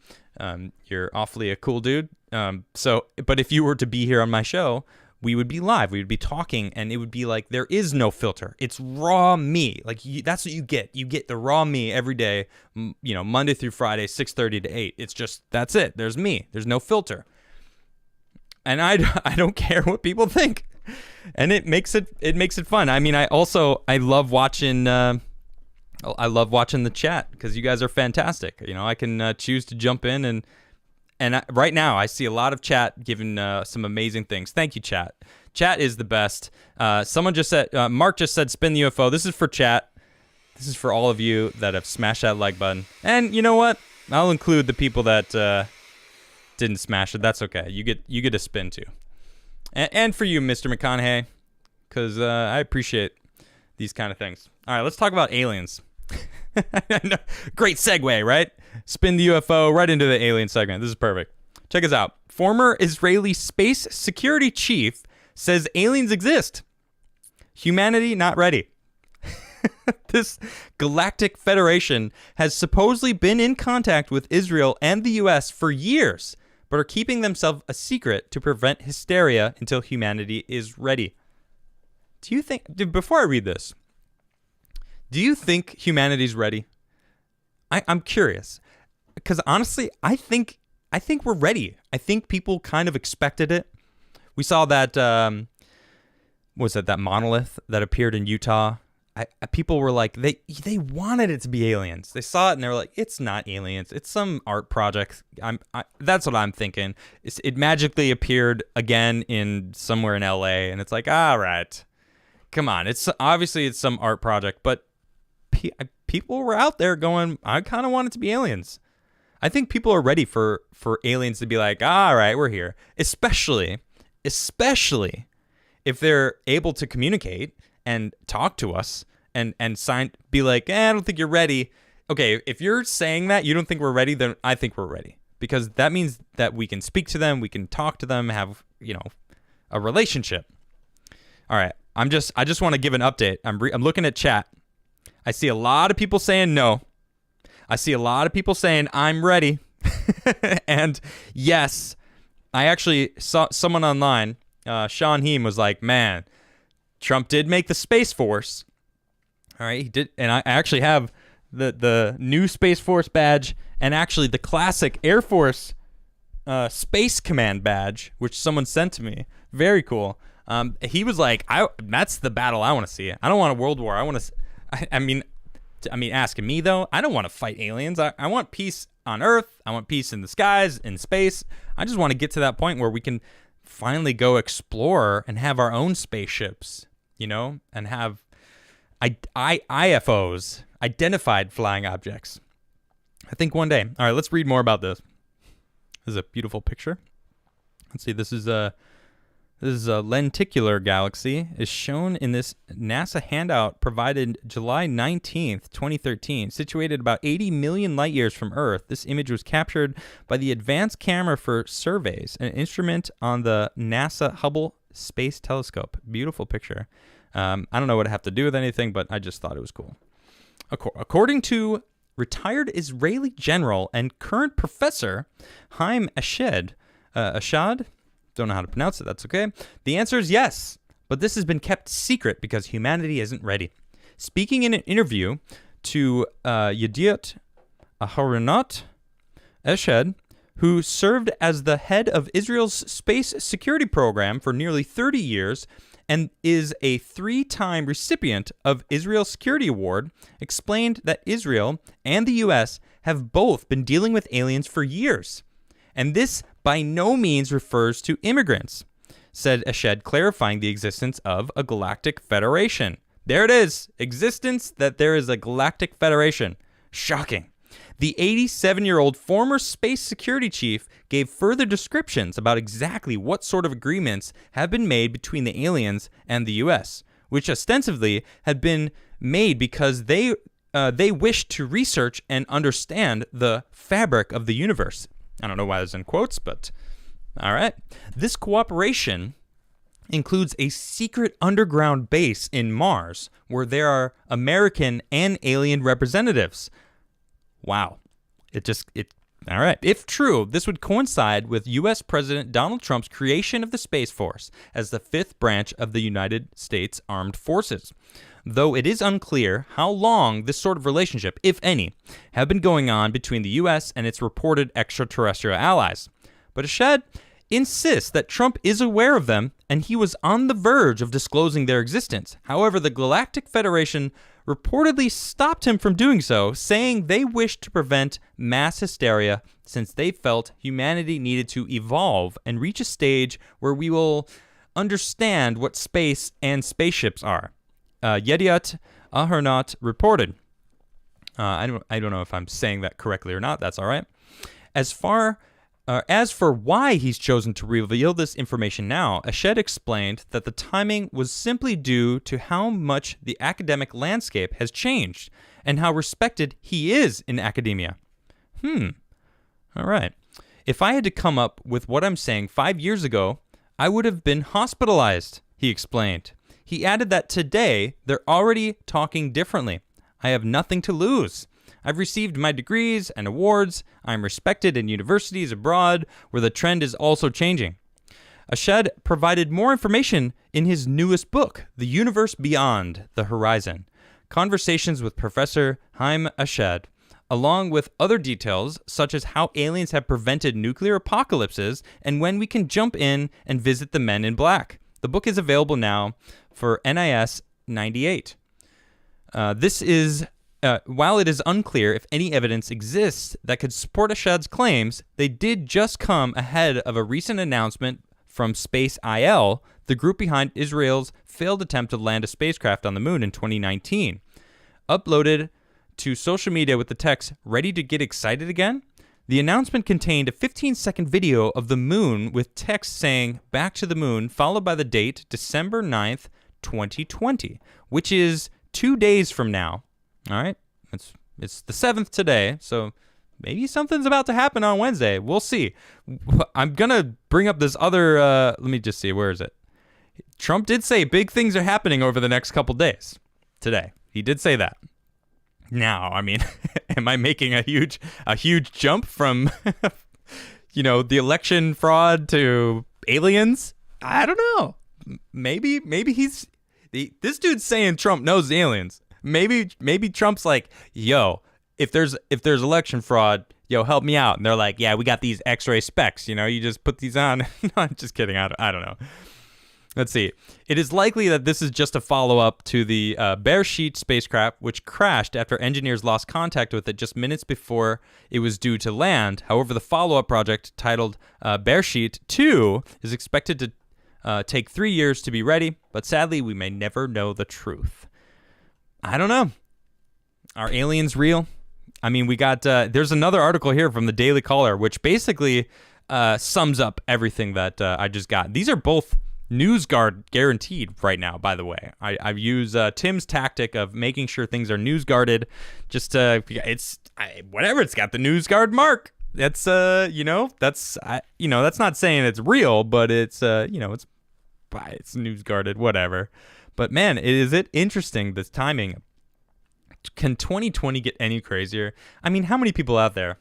Speaker 1: you're awfully a cool dude. But if you were to be here on my show, we would be live. We would be talking, and it would be like, there is no filter. It's raw me. Like that's what you get. You get the raw me every day, Monday through Friday, 6:30 to 8. It's just, that's it. There's me. There's no filter. And I don't care what people think. And it makes it fun. I mean, I love watching the chat, because you guys are fantastic. I can choose to jump in, and right now I see a lot of chat giving some amazing things. Thank you, chat. Chat is the best. Someone just said, Mark just said, spin the UFO. This is for chat. This is for all of you that have smashed that like button. And you know what? I'll include the people that didn't smash it. That's okay. You get a spin too. And for you, Mr. McConaughey, because I appreciate these kind of things. All right, let's talk about aliens. Great segue, right? Spin the UFO right into the alien segment. This is perfect. Check us out. Former Israeli space security chief says aliens exist. Humanity not ready. This galactic federation has supposedly been in contact with Israel and the U.S. for years, but are keeping themselves a secret to prevent hysteria until humanity is ready. Do you think, before I read this, do you think humanity's ready? I'm curious, because honestly, I think we're ready. I think people kind of expected it. We saw that, that monolith that appeared in Utah. People were like, they wanted it to be aliens. They saw it and they were like, it's not aliens. It's some art project. That's what I'm thinking. It magically appeared again in somewhere in LA, and it's like, all right, come on. It's obviously it's some art project, but people were out there going, I kind of want it to be aliens. I think people are ready for aliens to be like, all right, we're here. Especially if they're able to communicate and talk to us and be like, I don't think you're ready. Okay, if you're saying that you don't think we're ready, then I think we're ready, because that means that we can speak to them, we can talk to them, have a relationship. All right, I just want to give an update. I'm looking at chat. I see a lot of people saying no. I see a lot of people saying I'm ready. And yes, I actually saw someone online. Sean Heem was like, man, Trump did make the Space Force. All right, he did, and I actually have the new Space Force badge, and actually the classic Air Force Space Command badge, which someone sent to me. Very cool. He was like, that's the battle I want to see. I don't want a world war. I want to. I mean, asking me though, I don't want to fight aliens. I want peace on Earth. I want peace in the skies, in space. I just want to get to that point where we can finally go explore and have our own spaceships, and have IFOs, identified flying objects. I think one day. All right, let's read more about this. This is a beautiful picture. Let's see. This is a lenticular galaxy is shown in this NASA handout provided July 19th, 2013. Situated about 80 million light years from Earth, this image was captured by the Advanced Camera for Surveys, an instrument on the NASA Hubble Space Telescope. Beautiful picture. I don't know what it have to do with anything, but I just thought it was cool. According to retired Israeli general and current professor Haim Ashad, don't know how to pronounce it, that's okay. The answer is yes, but this has been kept secret because humanity isn't ready. Speaking in an interview to Yediot Aharonot, Ashad, who served as the head of Israel's space security program for nearly 30 years and is a 3-time recipient of Israel's Security Award, explained that Israel and the U.S. have both been dealing with aliens for years. And this by no means refers to immigrants, said Ashad, clarifying the existence of a galactic federation. There it is. Existence, that there is a galactic federation. Shocking. The 87-year-old former space security chief gave further descriptions about exactly what sort of agreements have been made between the aliens and the U.S., which ostensibly had been made because they wished to research and understand the fabric of the universe. I don't know why that's in quotes, but all right. This cooperation includes a secret underground base in Mars where there are American and alien representatives. Wow. All right. If true, this would coincide with U.S. President Donald Trump's creation of the Space Force as the fifth branch of the United States Armed Forces. Though it is unclear how long this sort of relationship, if any, have been going on between the U.S. and its reported extraterrestrial allies. But Ashed insists that Trump is aware of them and he was on the verge of disclosing their existence. However, the Galactic Federation reportedly stopped him from doing so, saying they wished to prevent mass hysteria since they felt humanity needed to evolve and reach a stage where we will understand what space and spaceships are. Yediot Ahernot reported. I don't know if I'm saying that correctly or not. That's all right. As for why he's chosen to reveal this information now, Ashed explained that the timing was simply due to how much the academic landscape has changed and how respected he is in academia. All right. If I had to come up with what I'm saying 5 years ago, I would have been hospitalized, he explained. He added that today they're already talking differently. I have nothing to lose. I've received my degrees and awards. I'm respected in universities abroad, where the trend is also changing. Ashed provided more information in his newest book, The Universe Beyond the Horizon, Conversations with Professor Haim Ashed, along with other details such as how aliens have prevented nuclear apocalypses and when we can jump in and visit the Men in Black. The book is available now for NIS 98. While it is unclear if any evidence exists that could support Ashed's claims, they did just come ahead of a recent announcement from Space IL, the group behind Israel's failed attempt to land a spacecraft on the moon in 2019. Uploaded to social media with the text, "Ready to get excited again?" The announcement contained a 15-second video of the moon with text saying, "Back to the moon," followed by the date, December 9th, 2020, which is 2 days from now. All right, it's the 7th today, so maybe something's about to happen on Wednesday. We'll see. I'm going to bring up this other, let me just see, where is it? Trump did say big things are happening over the next couple days today. He did say that. Now, I mean, am I making a huge jump from, the election fraud to aliens? I don't know. Maybe this dude's saying Trump knows the aliens. Maybe Trump's like, yo, if there's election fraud, yo, help me out. And they're like, yeah, we got these X-ray specs. You just put these on. No, I'm just kidding. I don't know. Let's see. It is likely that this is just a follow-up to the Beresheet spacecraft, which crashed after engineers lost contact with it just minutes before it was due to land. However, the follow-up project titled Beresheet 2 is expected to take 3 years to be ready, but sadly, we may never know the truth. I don't know. Are aliens real? I mean, we got, there's another article here from the Daily Caller, which basically sums up everything that I just got. These are both NewsGuard guaranteed right now, by the way. I use Tim's tactic of making sure things are NewsGuarded. Just it's got the NewsGuard mark. That's that's not saying it's real, but it's it's NewsGuarded, whatever. But man, is it interesting, this timing. Can 2020 get any crazier? I mean, how many people out there,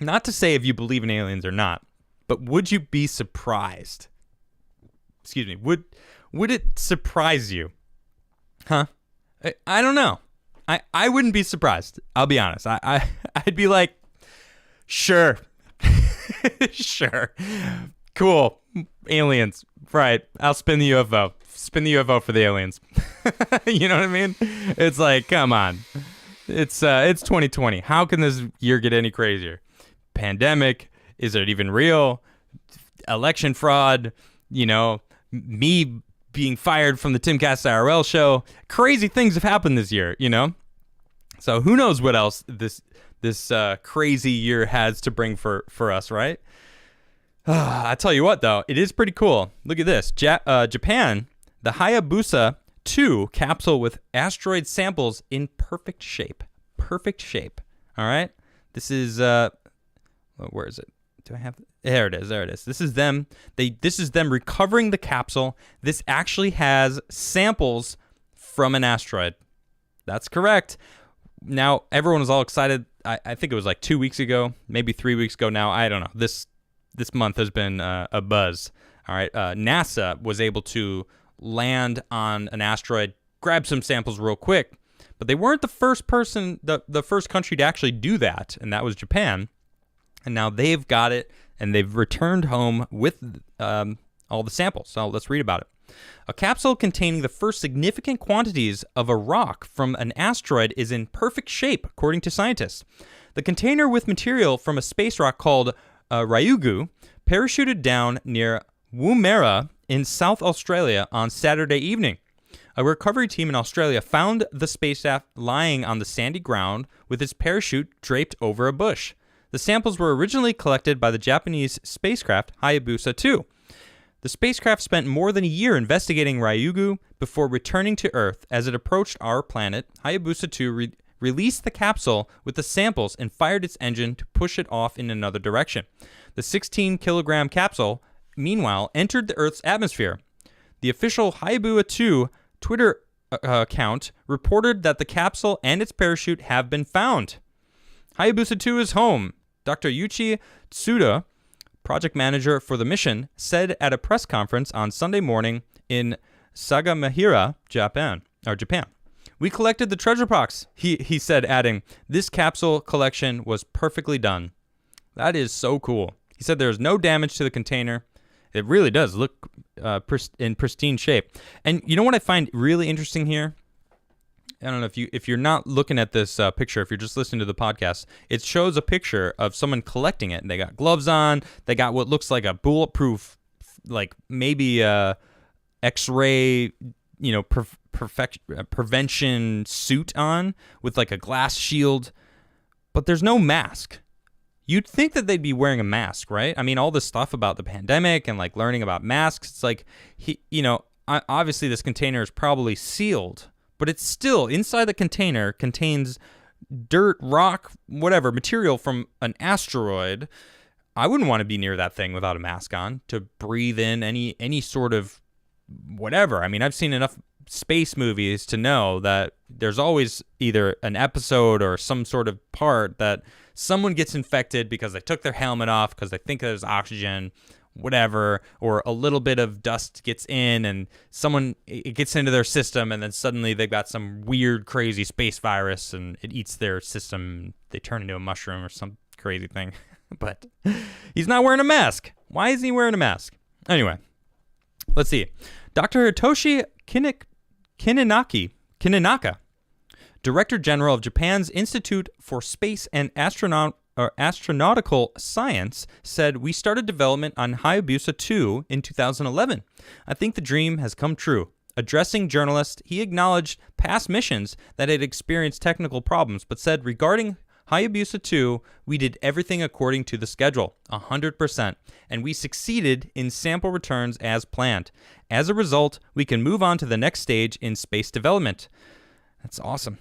Speaker 1: not to say if you believe in aliens or not, but would you be surprised? Excuse me, would it surprise you? Huh? I don't know. I wouldn't be surprised. I'll be honest. I'd be like, sure. Sure. Cool. Aliens. Right. I'll spin the UFO. Spin the UFO for the aliens. You know what I mean? It's like, come on. It's 2020. How can this year get any crazier? Pandemic. Is it even real? Election fraud. Me being fired from the Timcast IRL show. Crazy things have happened this year, So who knows what else this crazy year has to bring for us, right? I tell you what, though, it is pretty cool. Look at this. Japan, the Hayabusa 2 capsule with asteroid samples in perfect shape. Perfect shape. All right? This is, where is it? Do I have, there it is. This is them. This is them recovering the capsule. This actually has samples from an asteroid. That's correct. Now, everyone was all excited. I think it was like 2 weeks ago, maybe 3 weeks ago now. I don't know. This month has been a buzz. All right. NASA was able to land on an asteroid, grab some samples real quick, but they weren't the first country to actually do that, and that was Japan. And now they've got it, and they've returned home with all the samples. So let's read about it. A capsule containing the first significant quantities of a rock from an asteroid is in perfect shape, according to scientists. The container with material from a space rock called Ryugu parachuted down near Woomera in South Australia on Saturday evening. A recovery team in Australia found the spacecraft lying on the sandy ground with its parachute draped over a bush. The samples were originally collected by the Japanese spacecraft Hayabusa 2. The spacecraft spent more than a year investigating Ryugu before returning to Earth. As it approached our planet, Hayabusa 2 released the capsule with the samples and fired its engine to push it off in another direction. The 16-kilogram capsule, meanwhile, entered the Earth's atmosphere. The official Hayabusa 2 Twitter account reported that the capsule and its parachute have been found. Hayabusa 2 is home. Dr. Yuichi Tsuda, project manager for the mission, said at a press conference on Sunday morning in Sagamihara, Japan. We collected the treasure box, he said, adding, this capsule collection was perfectly done. That is so cool. He said there is no damage to the container. It really does look in pristine shape. And you know what I find really interesting here? I don't know if you're not looking at this picture, if you're just listening to the podcast, it shows a picture of someone collecting it, and they got gloves on. They got what looks like a bulletproof, like maybe X-ray, prevention suit on with like a glass shield, but there's no mask. You'd think that they'd be wearing a mask, right? I mean, all this stuff about the pandemic and like learning about masks. It's like obviously this container is probably sealed. But it's still, inside the container contains dirt, rock, whatever, material from an asteroid. I wouldn't want to be near that thing without a mask on to breathe in any sort of whatever. I mean, I've seen enough space movies to know that there's always either an episode or some sort of part that someone gets infected because they took their helmet off because they think there's oxygen, whatever, or a little bit of dust gets in and it gets into their system, and then suddenly they've got some weird, crazy space virus and it eats their system. They turn into a mushroom or some crazy thing. But he's not wearing a mask. Why isn't he wearing a mask? Anyway, let's see. Dr. Hitoshi Kininaka, Director General of Japan's Institute for Space and Astronautical Science, said, we started development on Hayabusa 2 in 2011. I think the dream has come true. Addressing journalists, he acknowledged past missions that had experienced technical problems, but said regarding Hayabusa 2, we did everything according to the schedule, 100%, and we succeeded in sample returns as planned. As a result, we can move on to the next stage in space development. That's awesome.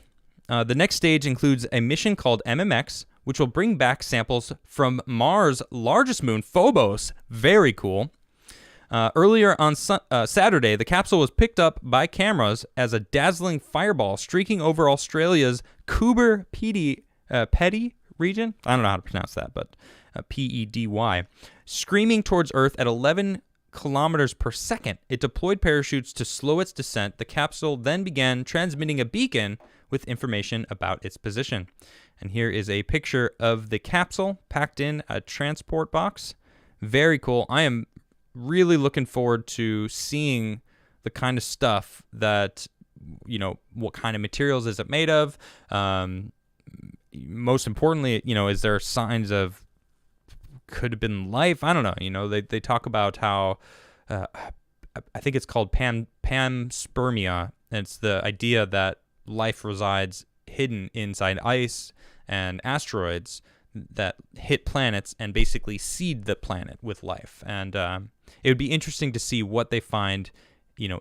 Speaker 1: The next stage includes a mission called MMX, which will bring back samples from Mars' largest moon, Phobos. Very cool. Earlier on Saturday, the capsule was picked up by cameras as a dazzling fireball streaking over Australia's Coober Pedy region. I don't know how to pronounce that, but Pedy. Screaming towards Earth at 11 kilometers per second. It deployed parachutes to slow its descent. The capsule then began transmitting a beacon with information about its position. And here is a picture of the capsule packed in a transport box. Very cool. I am really looking forward to seeing the kind of stuff that, what kind of materials is it made of? Most importantly, is there signs of could have been life? I don't know. They talk about how I think it's called panspermia. And it's the idea that life resides hidden inside ice and asteroids that hit planets and basically seed the planet with life. And it would be interesting to see what they find,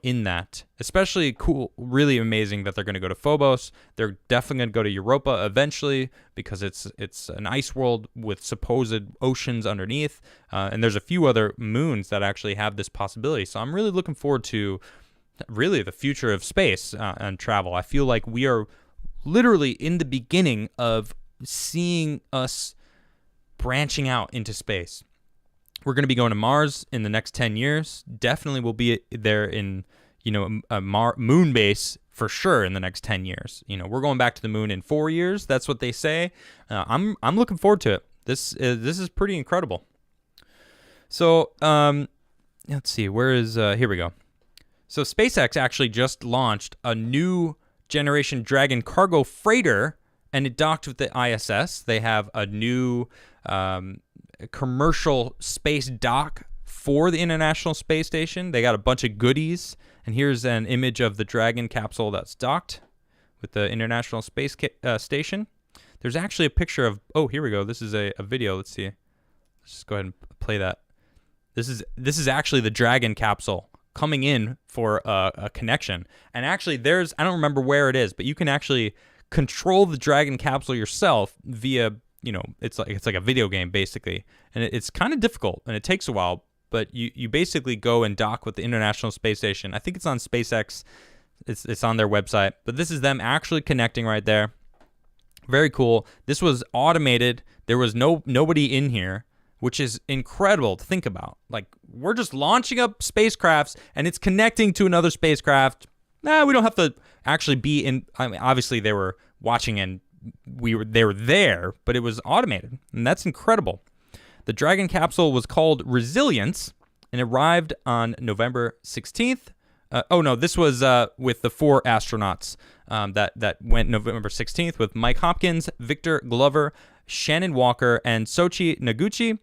Speaker 1: in that. Especially cool, really amazing that they're going to go to Phobos. They're definitely going to go to Europa eventually because it's an ice world with supposed oceans underneath. And there's a few other moons that actually have this possibility. So I'm really looking forward to really the future of space and travel. I feel like we are literally in the beginning of seeing us branching out into space. We're going to be going to Mars in the next 10 years. Definitely will be there in, a moon base for sure in the next 10 years. We're going back to the moon in 4 years. That's what they say. I'm looking forward to it. This is pretty incredible. So let's see. Where is here we go. So SpaceX actually just launched a new generation Dragon cargo freighter, and it docked with the ISS. They have a new commercial space dock for the International Space Station. They got a bunch of goodies, and here's an image of the Dragon capsule that's docked with the International Space Station. There's actually a picture of, here we go. This is a video. Let's see. Let's just go ahead and play that. This is actually the Dragon capsule coming in for a connection. And actually I don't remember where it is, but you can actually control the Dragon capsule yourself via, it's like a video game basically. And it's kind of difficult and it takes a while, but you basically go and dock with the International Space Station. I think it's on SpaceX. It's on their website, but this is them actually connecting right there. Very cool. This was automated. There was nobody in here, which is incredible to think about. Like, we're just launching up spacecrafts and it's connecting to another spacecraft. We don't have to actually be in. I mean, obviously they were watching and they were there, but it was automated, and that's incredible. The Dragon capsule was called Resilience and arrived on November 16th. This was with the 4 astronauts that went November 16th with Mike Hopkins, Victor Glover, Shannon Walker, and Soichi Noguchi.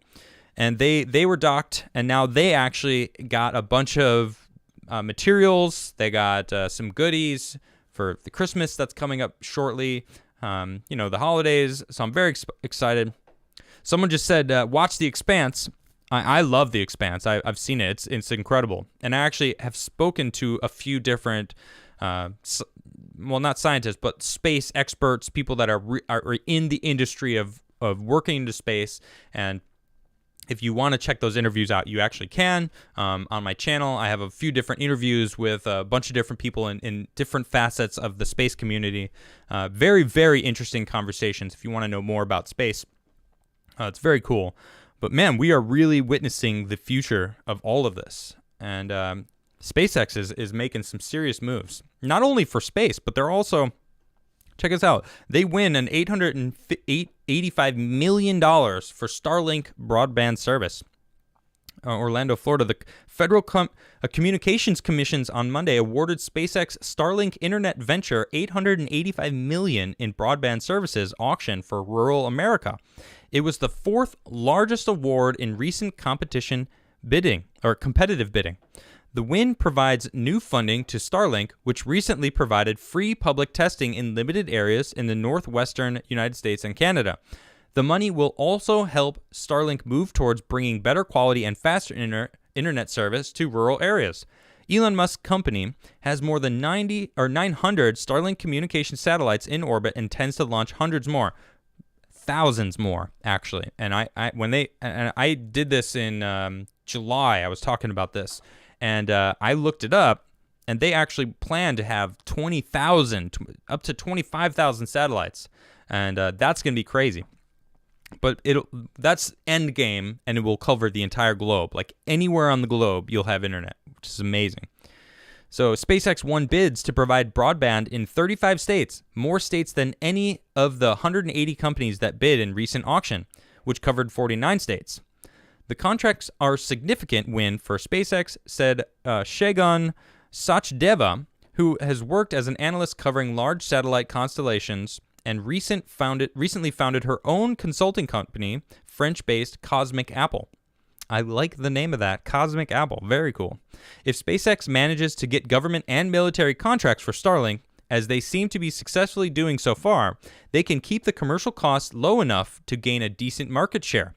Speaker 1: And they were docked, and now they actually got a bunch of materials. They got some goodies for the Christmas that's coming up shortly, the holidays. So I'm very excited. Someone just said, watch The Expanse. I love The Expanse. I've seen it. It's incredible. And I actually have spoken to a few different, not scientists, but space experts, people that are in the industry of working into space. And if you want to check those interviews out, you actually can. On my channel, I have a few different interviews with a bunch of different people in different facets of the space community. Very, very interesting conversations if you want to know more about space. It's very cool. But man, we are really witnessing the future of all of this. And SpaceX is making some serious moves. Not only for space, but they're also, check us out, they win an $885 million for Starlink broadband service. Orlando, Florida. The Federal Communications Commissions on Monday awarded SpaceX Starlink Internet Venture $885 million in broadband services auction for rural America. It was the 4th largest award in recent competitive bidding. The win provides new funding to Starlink, which recently provided free public testing in limited areas in the northwestern United States and Canada. The money will also help Starlink move towards bringing better quality and faster internet service to rural areas. Elon Musk's company has more than 900 Starlink communication satellites in orbit and intends to launch hundreds more. Thousands more, actually. And I did this in July. I was talking about this, and I looked it up, and they actually plan to have 20,000 up to 25,000 satellites, and that's going to be crazy. But that's end game, and it will cover the entire globe. Like anywhere on the globe, you'll have internet, which is amazing. So SpaceX won bids to provide broadband in 35 states, more states than any of the 180 companies that bid in recent auction, which covered 49 states. The contracts are a significant win for SpaceX, said Shagun Sachdeva, who has worked as an analyst covering large satellite constellations and recently founded her own consulting company, French-based Cosmic Apple. I like the name of that, Cosmic Apple. Very cool. If SpaceX manages to get government and military contracts for Starlink, as they seem to be successfully doing so far, they can keep the commercial costs low enough to gain a decent market share.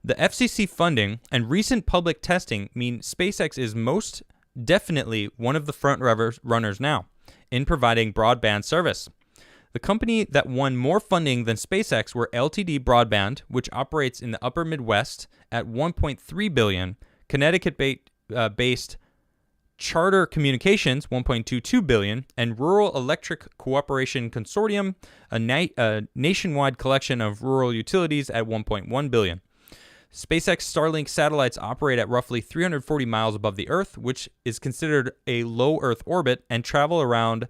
Speaker 1: The FCC funding and recent public testing mean SpaceX is most definitely one of the front runners now in providing broadband service. The company that won more funding than SpaceX were LTD Broadband, which operates in the upper Midwest at $1.3 billion, Connecticut-based Charter Communications, $1.22 billion, and Rural Electric Cooperation Consortium, a nationwide collection of rural utilities, at $1.1 billion. SpaceX Starlink satellites operate at roughly 340 miles above the Earth, which is considered a low Earth orbit, and travel around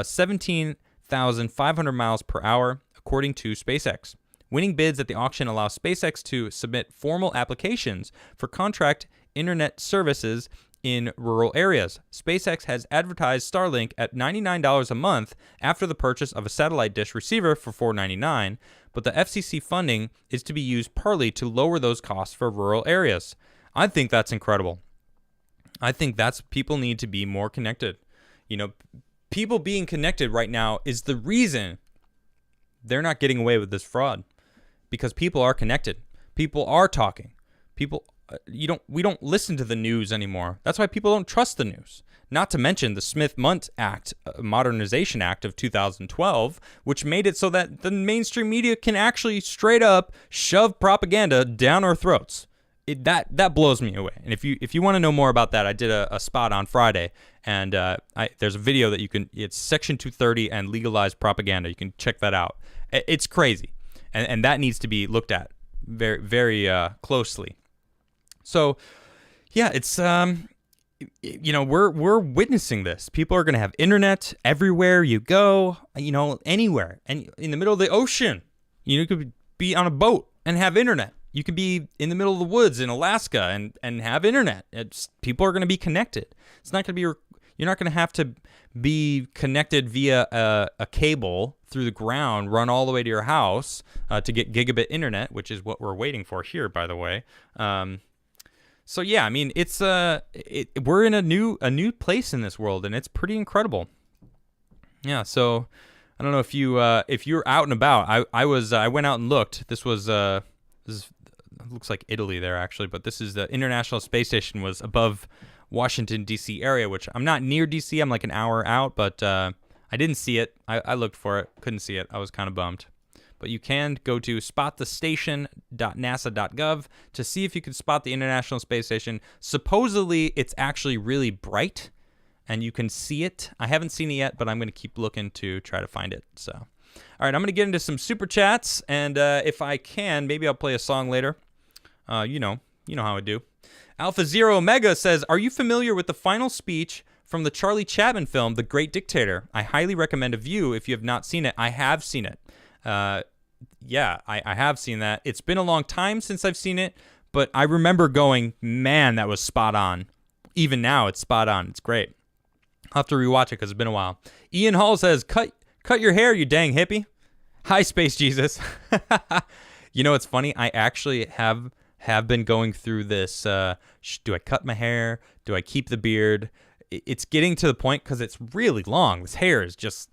Speaker 1: 17,500 miles per hour, according to SpaceX. Winning bids at the auction allow SpaceX to submit formal applications for contract internet services in rural areas. SpaceX has advertised Starlink at $99 a month after the purchase of a satellite dish receiver for $4.99, but the FCC funding is to be used partly to lower those costs for rural areas. I think that's incredible. I think people need to be more connected. People being connected right now is the reason they're not getting away with this fraud, because people are connected. People are talking. We don't listen to the news anymore. That's why people don't trust the news. Not to mention the Smith-Mundt Act, Modernization Act of 2012, which made it so that the mainstream media can actually straight up shove propaganda down our throats. That blows me away. And if you want to know more about that, I did a spot on Friday, and there's a video that you can. It's Section 230 and legalized propaganda. You can check that out. It's crazy, and that needs to be looked at very, very closely. So, yeah, it's we're witnessing this. People are going to have internet everywhere you go, anywhere. And in the middle of the ocean, you could be on a boat and have internet. You could be in the middle of the woods in Alaska and have internet. People are going to be connected. It's not going to be, you're not going to have to be connected via a cable through the ground, run all the way to your house to get gigabit internet, which is what we're waiting for here, by the way. So yeah, I mean, it's we're in a new place in this world, and it's pretty incredible. Yeah, so I don't know if you're out and about. I went out and looked. This looks like Italy there actually, but this is the International Space Station was above Washington D.C. area, which I'm not near D.C. I'm like an hour out, but I didn't see it. I looked for it, couldn't see it. I was kind of bummed. But you can go to spotthestation.nasa.gov to see if you can spot the International Space Station. Supposedly, it's actually really bright, and you can see it. I haven't seen it yet, but I'm going to keep looking to try to find it. So, all right, I'm going to get into some super chats, and if I can, maybe I'll play a song later. You know how I do. Alpha Zero Omega says, "Are you familiar with the final speech from the Charlie Chaplin film, The Great Dictator? I highly recommend a view if you have not seen it." I have seen it. Yeah, I have seen that. It's been a long time since I've seen it, but I remember going, man, that was spot on. Even now, it's spot on. It's great. I'll have to rewatch it because it's been a while. Ian Hall says, cut your hair, you dang hippie. Hi, Space Jesus. It's funny. I actually have been going through this. Do I cut my hair? Do I keep the beard? It's getting to the point because it's really long. This hair is just...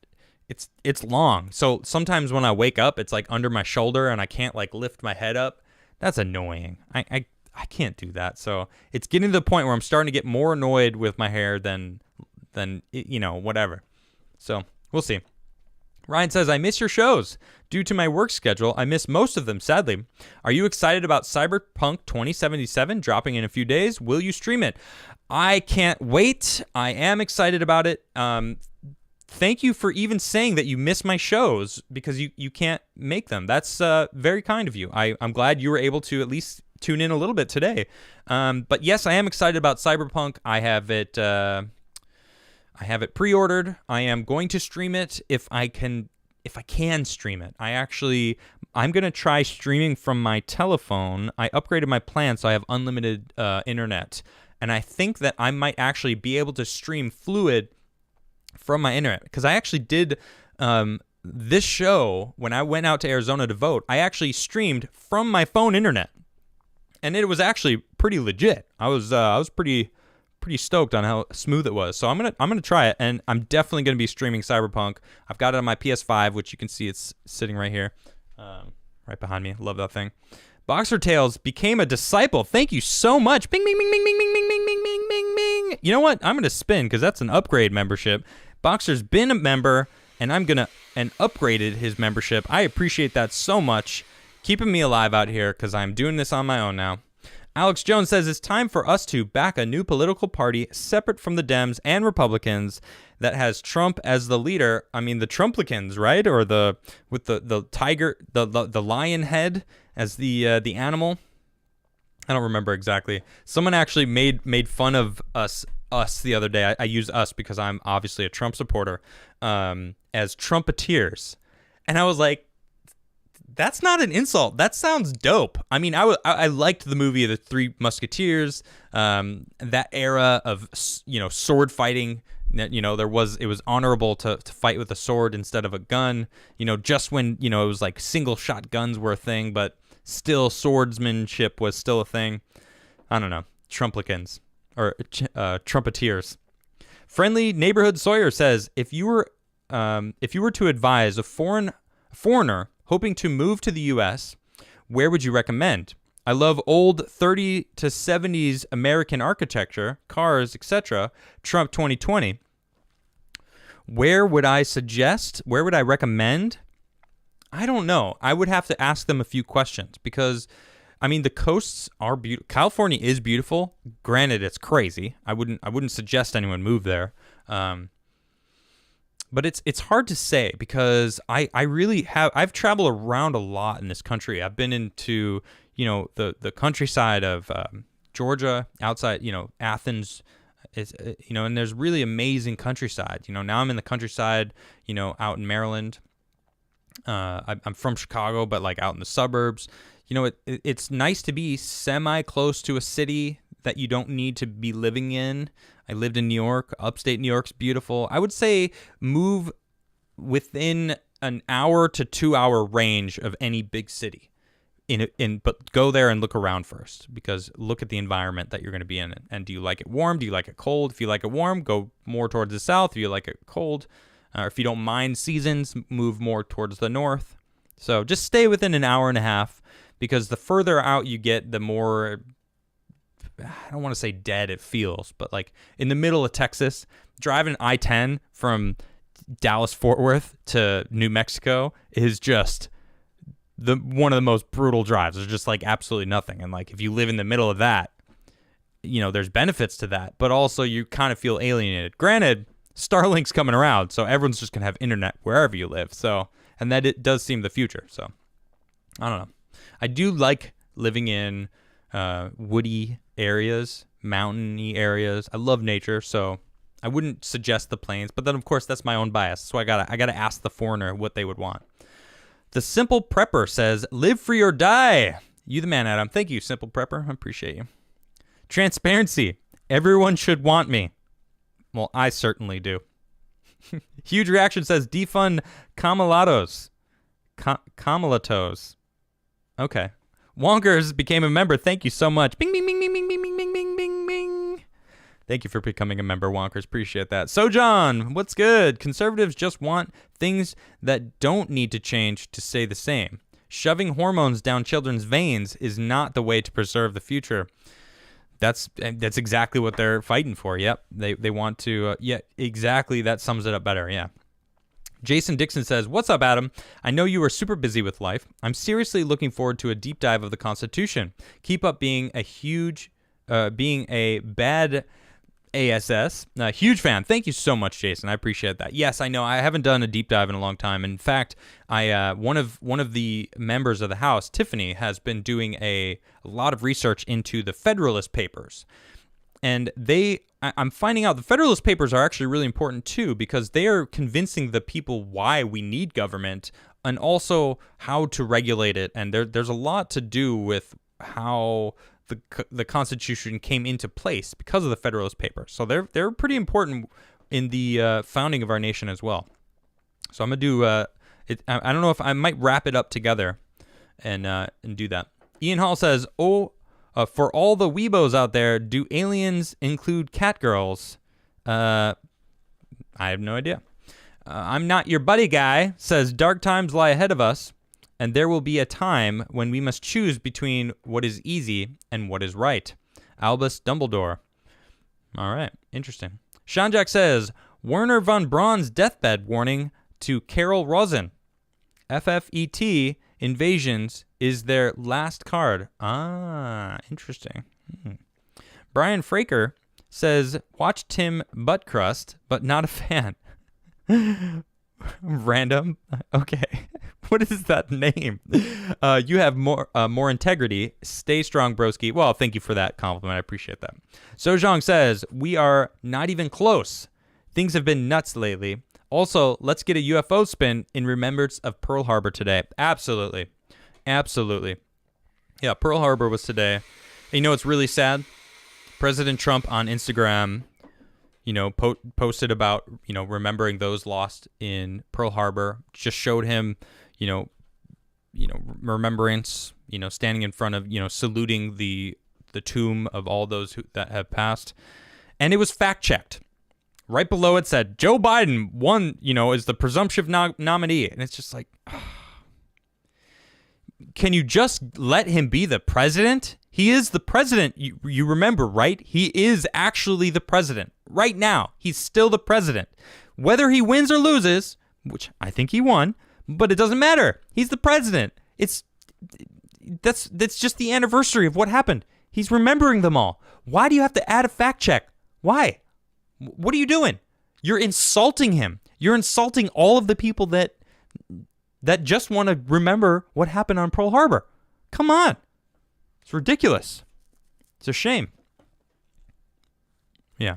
Speaker 1: It's long. So sometimes when I wake up, it's like under my shoulder and I can't like lift my head up. That's annoying. I can't do that. So it's getting to the point where I'm starting to get more annoyed with my hair than whatever. So we'll see. Ryan says, "I miss your shows. Due to my work schedule, I miss most of them, sadly. Are you excited about Cyberpunk 2077 dropping in a few days? Will you stream it?" I can't wait. I am excited about it. Thank you for even saying that you miss my shows because you can't make them. That's very kind of you. I'm glad you were able to at least tune in a little bit today. But yes, I am excited about Cyberpunk. I have it pre-ordered. I am going to stream it if I can stream it. I'm going to try streaming from my telephone. I upgraded my plan so I have unlimited internet. And I think that I might actually be able to stream fluid from my internet, because I actually did this show when I went out to Arizona to vote. I actually streamed from my phone internet, and it was actually pretty legit. I was pretty pretty stoked on how smooth it was. So I'm gonna try it, and I'm definitely gonna be streaming Cyberpunk. I've got it on my PS5, which you can see it's sitting right here, right behind me. Love that thing. Boxer Tales became a disciple. Thank you so much. Bing, bing, bing, bing, bing, bing, bing, bing, bing, bing, bing, bing. You know what? I'm gonna spin because that's an upgrade membership. Boxer's been a member, and I'm gonna upgraded his membership. I appreciate that so much, keeping me alive out here because I'm doing this on my own now. Alex Jones says it's time for us to back a new political party separate from the Dems and Republicans that has Trump as the leader. I mean, the Trumplicans, right? Or with the tiger, the lion head as the animal. I don't remember exactly. Someone actually made fun of us the other day. I use us because I'm obviously a Trump supporter, as Trumpeteers, and I was like, that's not an insult. That sounds dope. I mean, I liked the movie The Three Musketeers, that era of, sword fighting. It was honorable to fight with a sword instead of a gun. Just when, it was like single shot guns were a thing, but still swordsmanship was still a thing. I don't know. Trumplicans or Trumpeteers. Friendly Neighborhood Sawyer says, if you were to advise a foreigner hoping to move to the U.S., where would you recommend? I love old 30 to 70s American architecture, cars, etc. Trump 2020. Where would I suggest? Where would I recommend? I don't know. I would have to ask them a few questions because, I mean, the coasts are beautiful. California is beautiful. Granted, it's crazy. I wouldn't suggest anyone move there. But it's hard to say because I really I've traveled around a lot in this country. I've been into, the countryside of Georgia, outside, Athens, and there's really amazing countryside. Now I'm in the countryside, out in Maryland. I'm from Chicago, but like out in the suburbs. It's nice to be semi-close to a city that you don't need to be living in. I lived in New York. Upstate New York's beautiful. I would say move within an hour to 2 hour range of any big city. But go there and look around first, because look at the environment that you're going to be in. And do you like it warm? Do you like it cold? If you like it warm, go more towards the south. If you like it cold, or if you don't mind seasons, move more towards the north. So just stay within an hour and a half, because the further out you get, the more, I don't want to say dead it feels, but like in the middle of Texas, driving I-10 from Dallas-Fort Worth to New Mexico is just one of the most brutal drives. There's just like absolutely nothing. And like if you live in the middle of that, there's benefits to that, but also you kind of feel alienated. Granted, Starlink's coming around, so everyone's just going to have internet wherever you live. So, and that it does seem the future. So, I don't know. I do like living in woody areas, mountainy areas. I love nature, so I wouldn't suggest the plains. But then, of course, that's my own bias. So I gotta ask the foreigner what they would want. The Simple Prepper says, "Live free or die." You the man, Adam. Thank you, Simple Prepper. I appreciate you. Transparency. Everyone should want me. Well, I certainly do. Huge Reaction says, defund Camelatos. Camelatos. Okay. Wonkers became a member. Thank you so much. Bing, bing, bing, bing, bing, bing, bing, bing, bing, bing, bing. Thank you for becoming a member, Wonkers. Appreciate that. So, John, what's good? Conservatives just want things that don't need to change to stay the same. Shoving hormones down children's veins is not the way to preserve the future. That's exactly what they're fighting for. Yep. They want to, yeah, exactly. That sums it up better. Yeah. Jason Dixon says, "What's up, Adam? I know you are super busy with life. I'm seriously looking forward to a deep dive of the Constitution. Keep up being a bad ASS. Huge fan." Thank you so much, Jason. I appreciate that. Yes, I know I haven't done a deep dive in a long time. In fact, one of the members of the House, Tiffany, has been doing a lot of research into the Federalist Papers. And I'm finding out the Federalist Papers are actually really important too, because they are convincing the people why we need government and also how to regulate it. And there's a lot to do with how the Constitution came into place because of the Federalist Papers. So they're pretty important in the founding of our nation as well. So I'm gonna do it. I don't know if I might wrap it up together and do that. Ian Hall says, For all the weebos out there, do aliens include catgirls? I have no idea. I'm not your buddy guy says dark times lie ahead of us, and there will be a time when we must choose between what is easy and what is right. Albus Dumbledore. All right, interesting. Sean Jack says Werner von Braun's deathbed warning to Carol Rosen. FFET Invasions is their last card. Ah, interesting. Brian Fraker says, watch Tim Buttcrust, but not a fan. Random. Okay. What is that name? You have more integrity. Stay strong, broski. Well, thank you for that compliment. I appreciate that. Sojong says, we are not even close. Things have been nuts lately. Also, let's get a UFO spin in remembrance of Pearl Harbor today. Absolutely. Absolutely. Yeah, Pearl Harbor was today. And you know, it's really sad. President Trump on Instagram, you know, posted about, you know, remembering those lost in Pearl Harbor. Just showed him, you know, remembrance, you know, standing in front of, you know, saluting the tomb of all those that have passed. And it was fact checked. Right below it said, Joe Biden won, you know, is the presumptive nominee. And it's just like, can you just let him be the president? He is the president. You remember, right? He is actually the president. Right now, he's still the president. Whether he wins or loses, which I think he won, but it doesn't matter. He's the president. That's just the anniversary of what happened. He's remembering them all. Why do you have to add a fact check? Why? What are you doing? You're insulting him. You're insulting all of the people that just want to remember what happened on Pearl Harbor. Come on. It's ridiculous. It's a shame. Yeah.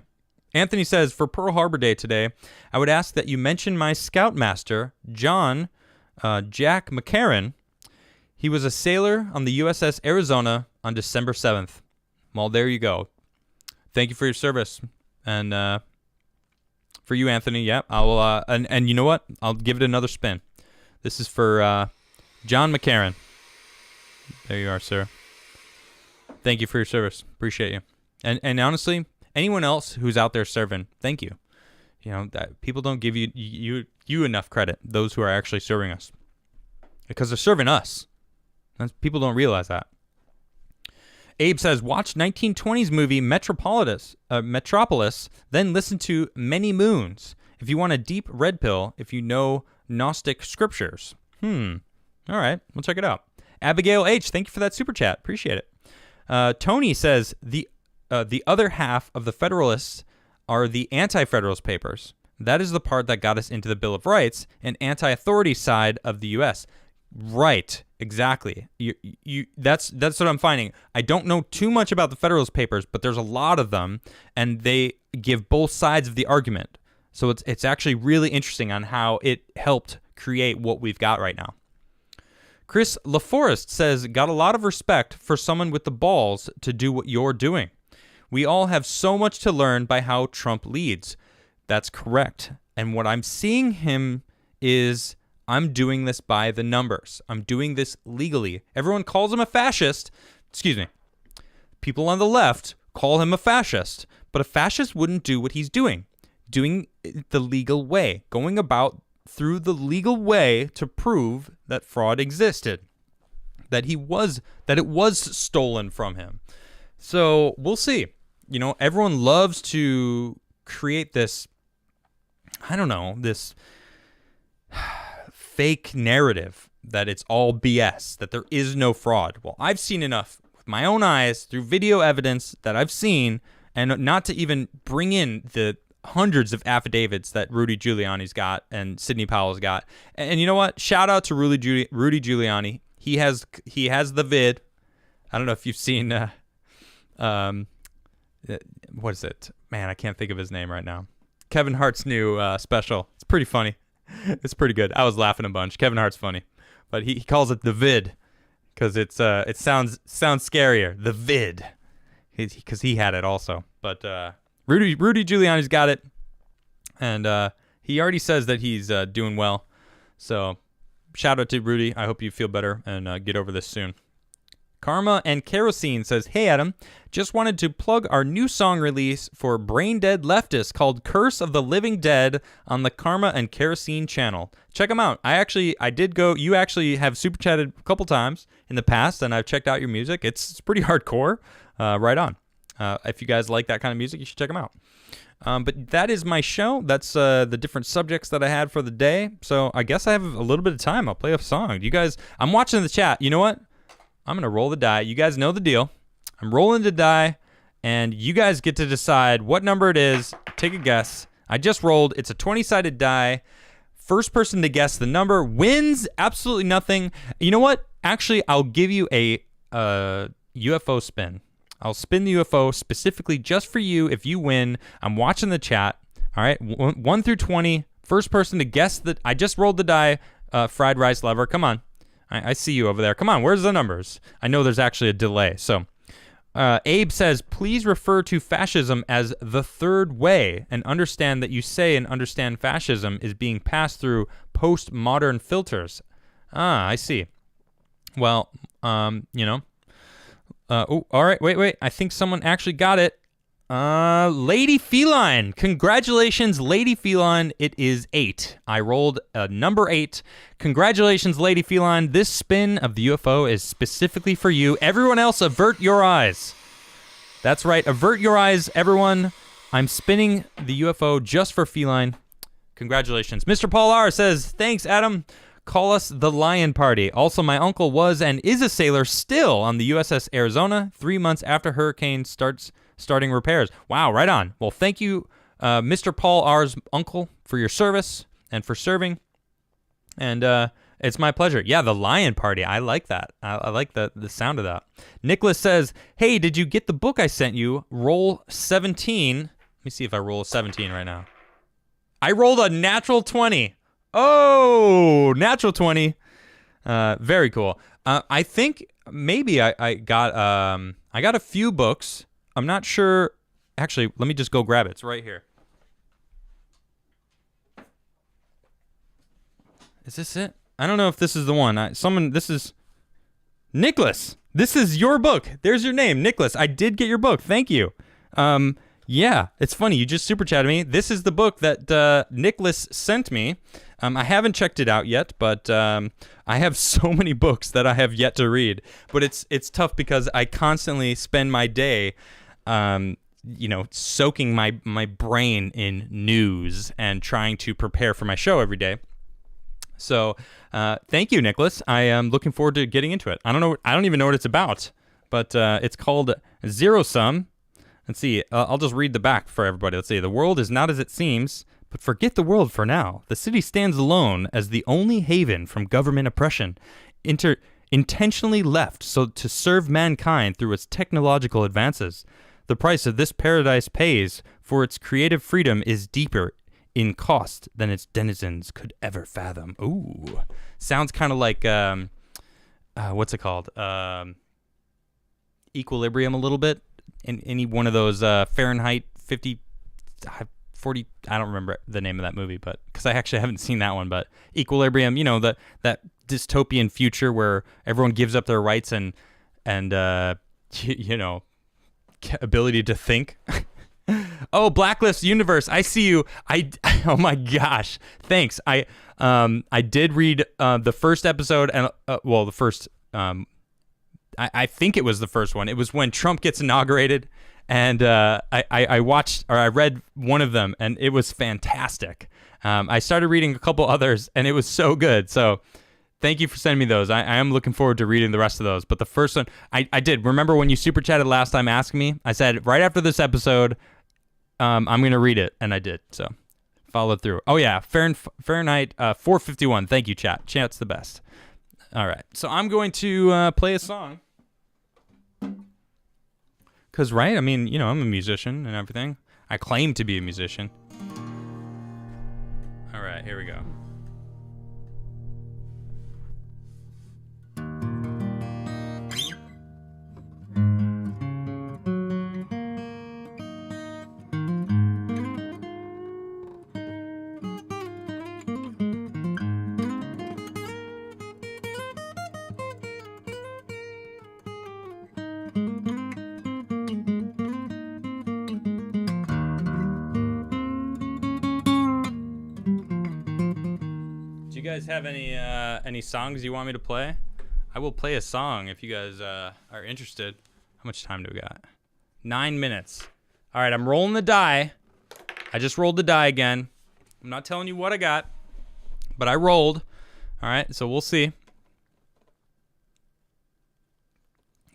Speaker 1: Anthony says, for Pearl Harbor Day today, I would ask that you mention my scoutmaster, Jack McCarran. He was a sailor on the USS Arizona on December 7th. Well, there you go. Thank you for your service. And for you, Anthony, yeah, I will. And you know what? I'll give it another spin. This is for John McCarran. There you are, sir. Thank you for your service. Appreciate you. And honestly, anyone else who's out there serving, thank you. You know that people don't give you enough credit. Those who are actually serving us, because they're serving us. People don't realize that. Abe says, watch 1920s movie Metropolis, then listen to Many Moons if you want a deep red pill, if you know Gnostic scriptures. All right, we'll check it out. Abigail H., thank you for that super chat. Appreciate it. Tony says, the other half of the Federalists are the Anti-Federalist Papers. That is the part that got us into the Bill of Rights and anti-authority side of the U.S. Right, exactly. That's what I'm finding. I don't know too much about the Federalist Papers, but there's a lot of them, and they give both sides of the argument. So it's actually really interesting on how it helped create what we've got right now. Chris LaForest says, got a lot of respect for someone with the balls to do what you're doing. We all have so much to learn by how Trump leads. That's correct. And what I'm seeing him is, I'm doing this by the numbers. I'm doing this legally. Everyone calls him a fascist. Excuse me. People on the left call him a fascist. But a fascist wouldn't do what he's doing. Doing it the legal way. Going about through the legal way to prove that fraud existed. That it was stolen from him. So we'll see. You know, everyone loves to create this, I don't know, this fake narrative that it's all BS, that there is no fraud. Well, I've seen enough with my own eyes through video evidence that I've seen, and not to even bring in the hundreds of affidavits that Rudy Giuliani's got and Sidney Powell's got. And you know what? Shout out to Rudy Giuliani. He has the vid. I don't know if you've seen what is it? Man, I can't think of his name right now. Kevin Hart's new special. It's pretty funny. It's pretty good. I was laughing a bunch. Kevin Hart's funny, but he calls it the vid because it sounds scarier. The vid, because he had it also. But Rudy Giuliani's got it, and he already says that he's doing well. So shout out to Rudy. I hope you feel better and get over this soon. Karma and Kerosene says, hey, Adam, just wanted to plug our new song release for Brain Dead Leftists called Curse of the Living Dead on the Karma and Kerosene channel. Check them out. I did go, you actually have super chatted a couple times in the past, and I've checked out your music. It's pretty hardcore. Right on. If you guys like that kind of music, you should check them out. But that is my show. That's the different subjects that I had for the day. So I guess I have a little bit of time. I'll play a song. You guys, I'm watching the chat. You know what? I'm going to roll the die. You guys know the deal. I'm rolling the die, and you guys get to decide what number it is. Take a guess. I just rolled. It's a 20-sided die. First person to guess the number wins absolutely nothing. You know what? Actually, I'll give you a UFO spin. I'll spin the UFO specifically just for you if you win. I'm watching the chat. All right, 1 through 20. First person to guess that. I just rolled the die. Fried rice lover. Come on. I see you over there. Come on. Where's the numbers? I know there's actually a delay. So Abe says, please refer to fascism as the third way and understand that you say and understand fascism is being passed through postmodern filters. I see. Well, you know. All right. Wait. I think someone actually got it. Lady Feline. Congratulations, Lady Feline. It is 8. I rolled a number 8. Congratulations, Lady Feline. This spin of the UFO is specifically for you. Everyone else, avert your eyes. That's right. Avert your eyes, everyone. I'm spinning the UFO just for Feline. Congratulations. Mr. Paul R. says, thanks, Adam. Call us the Lion Party. Also, my uncle was and is a sailor still on the USS Arizona 3 months after hurricane starting repairs. Wow, right on. Well, thank you, Mr. Paul R.'s uncle, for your service and for serving. And it's my pleasure. Yeah, the Lion Party. I like that. I like the sound of that. Nicholas says, hey, did you get the book I sent you? Roll 17. Let me see if I roll a 17 right now. I rolled a natural 20. Oh, natural 20. Very cool. I think maybe I got a few books. I'm not sure. Actually, let me just go grab it. It's right here. Is this it? I don't know if this is the one. This is Nicholas. This is your book. There's your name, Nicholas. I did get your book. Thank you. Yeah, it's funny. You just super chatted me. This is the book that Nicholas sent me. I haven't checked it out yet, but I have so many books that I have yet to read. But it's tough because I constantly spend my day, soaking my brain in news and trying to prepare for my show every day. So thank you, Nicholas. I am looking forward to getting into it. I don't even know what it's about, but it's called Zero Sum. Let's see. I'll just read the back for everybody. Let's see. The world is not as it seems, but forget the world for now. The city stands alone as the only haven from government oppression, intentionally left so to serve mankind through its technological advances. The price of this paradise pays for its creative freedom is deeper in cost than its denizens could ever fathom. Ooh, sounds kind of like what's it called? Equilibrium a little bit. In any one of those Fahrenheit 40, I don't remember the name of that movie, but because I actually haven't seen that one. But Equilibrium, that dystopian future where everyone gives up their rights and ability to think. Oh, Blacklist Universe, I see you. Oh my gosh, thanks. I did read the first episode and the first. I think it was the first one. It was when Trump gets inaugurated, and I watched or I read one of them, and it was fantastic. I started reading a couple others, and it was so good. So thank you for sending me those. I am looking forward to reading the rest of those. But the first one, I did. Remember when you super chatted last time asking me? I said, right after this episode, I'm going to read it, and I did. So followed through. Oh, yeah, Fahrenheit 451. Thank you, chat. Chat's the best. All right, so I'm going to play a song. Because, right, I mean, I'm a musician and everything. I claim to be a musician. All right, here we go. guys have any songs you want me to play? I will play a song if you guys are interested. How much time do we got? 9 minutes. All right, I'm rolling the die. I just rolled the die again. I'm not telling you what I got, but I rolled. All right, so we'll see.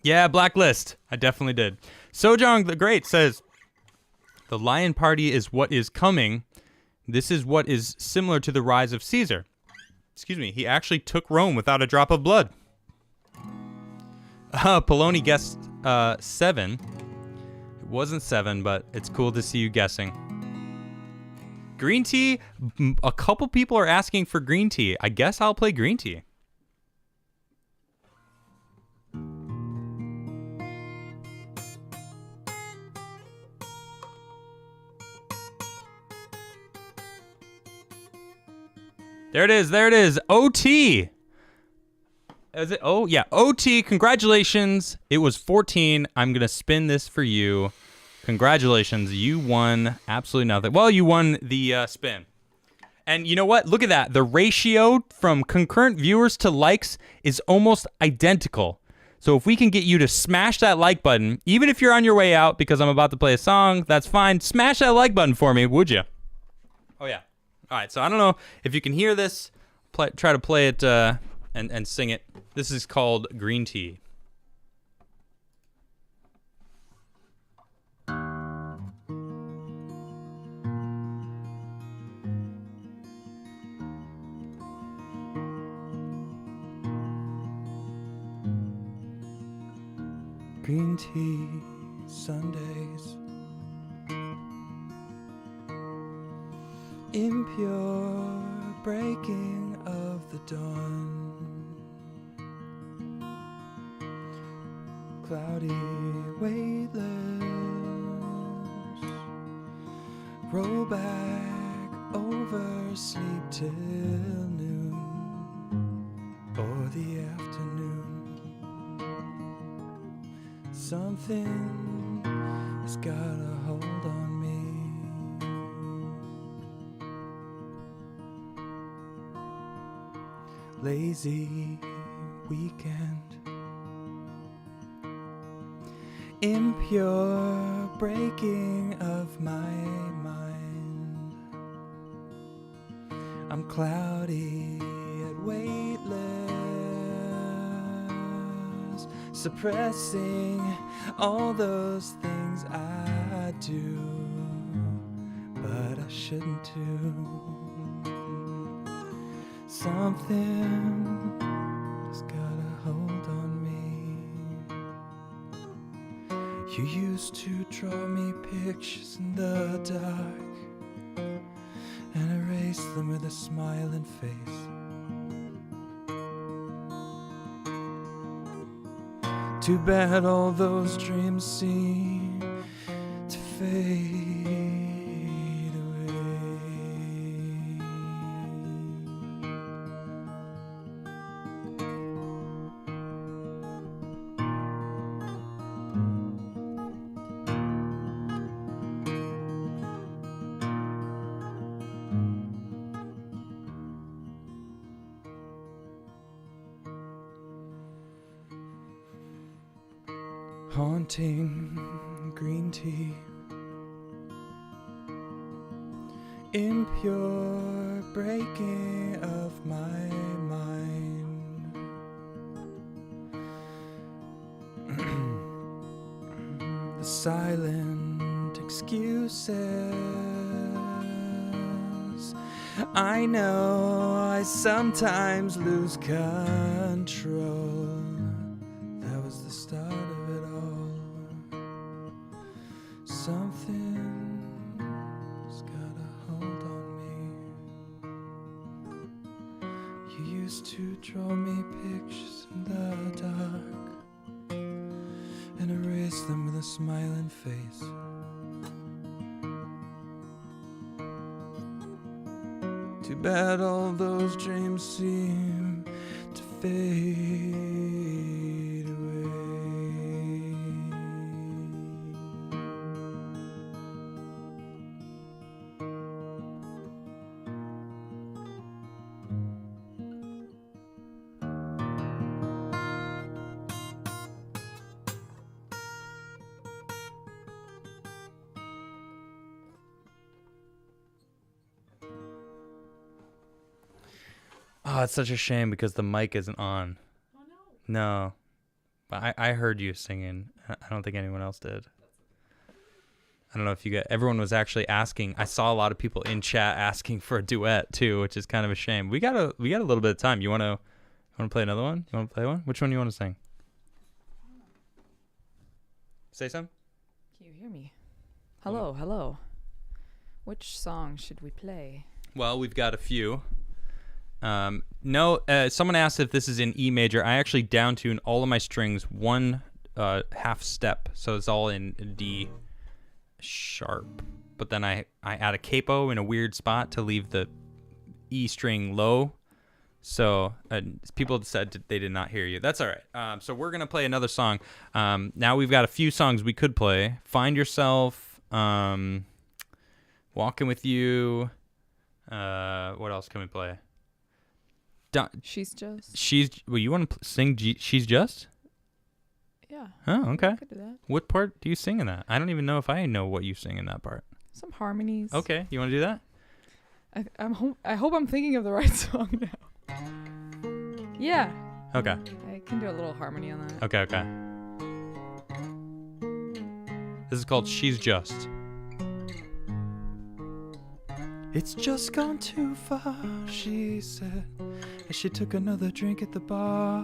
Speaker 1: Yeah, Blacklist. I definitely did. Sojong the Great says, the Lion Party is what is coming. This is what is similar to the rise of Caesar. Excuse me, he actually took Rome without a drop of blood. Poloni guessed 7. It wasn't 7, but it's cool to see you guessing. Green tea, a couple people are asking for green tea. I guess I'll play green tea. There it is. OT. Is it? Oh, yeah. OT, congratulations. It was 14. I'm going to spin this for you. Congratulations. You won absolutely nothing. Well, you won the spin. And you know what? Look at that. The ratio from concurrent viewers to likes is almost identical. So if we can get you to smash that like button, even if you're on your way out because I'm about to play a song, that's fine. Smash that like button for me, would you? Oh, yeah. All right, so I don't know if you can hear this. Try to play it and sing it. This is called Green Tea. Green tea Sundays, impure breaking of the dawn, cloudy, weightless, roll back over sleep till noon or the afternoon. Something has got a hold on me. Lazy weekend, impure breaking of my mind. I'm cloudy and weightless, suppressing all those things I do, but I shouldn't do. Something has got a hold on me. You used to draw me pictures in the dark and erase them with a smiling face. Too bad all those dreams seem to fade away. Haunting green tea, impure breaking of my mind. The silent excuses. I know I sometimes lose control. That was the start of it all. Something's got a hold on me. You used to draw me pictures in the dark and erase them with a smiling face. Too bad all those dreams seem to fade away. Oh, it's such a shame because the mic isn't on.
Speaker 2: Oh, no.
Speaker 1: No. I heard you singing. I don't think anyone else did. I don't know if everyone was actually asking. I saw a lot of people in chat asking for a duet too, which is kind of a shame. We got a little bit of time. You want to play another one? You want to play one? Which one do you want to sing? Say something.
Speaker 2: Can you hear me? Hello, hello. Which song should we play?
Speaker 1: Well, we've got a few. Someone asked if this is in E major. I actually down-tune all of my strings one half step, so it's all in D sharp. But then I add a capo in a weird spot to leave the E string low. So people said they did not hear you. That's all right. So we're going to play another song. Now we've got a few songs we could play. Find Yourself, Walking With You. What else can we play?
Speaker 2: She's Just.
Speaker 1: You want to sing She's Just?
Speaker 2: Yeah.
Speaker 1: Oh, okay.
Speaker 2: I could do that.
Speaker 1: What part do you sing in that? I don't even know if I know what you sing in that part.
Speaker 2: Some harmonies.
Speaker 1: Okay, you want to do that?
Speaker 2: I hope I'm thinking of the right song now. Yeah.
Speaker 1: Okay.
Speaker 2: I can do a little harmony on that.
Speaker 1: Okay. This is called She's Just. It's just gone too far, she said, as she took another drink at the bar.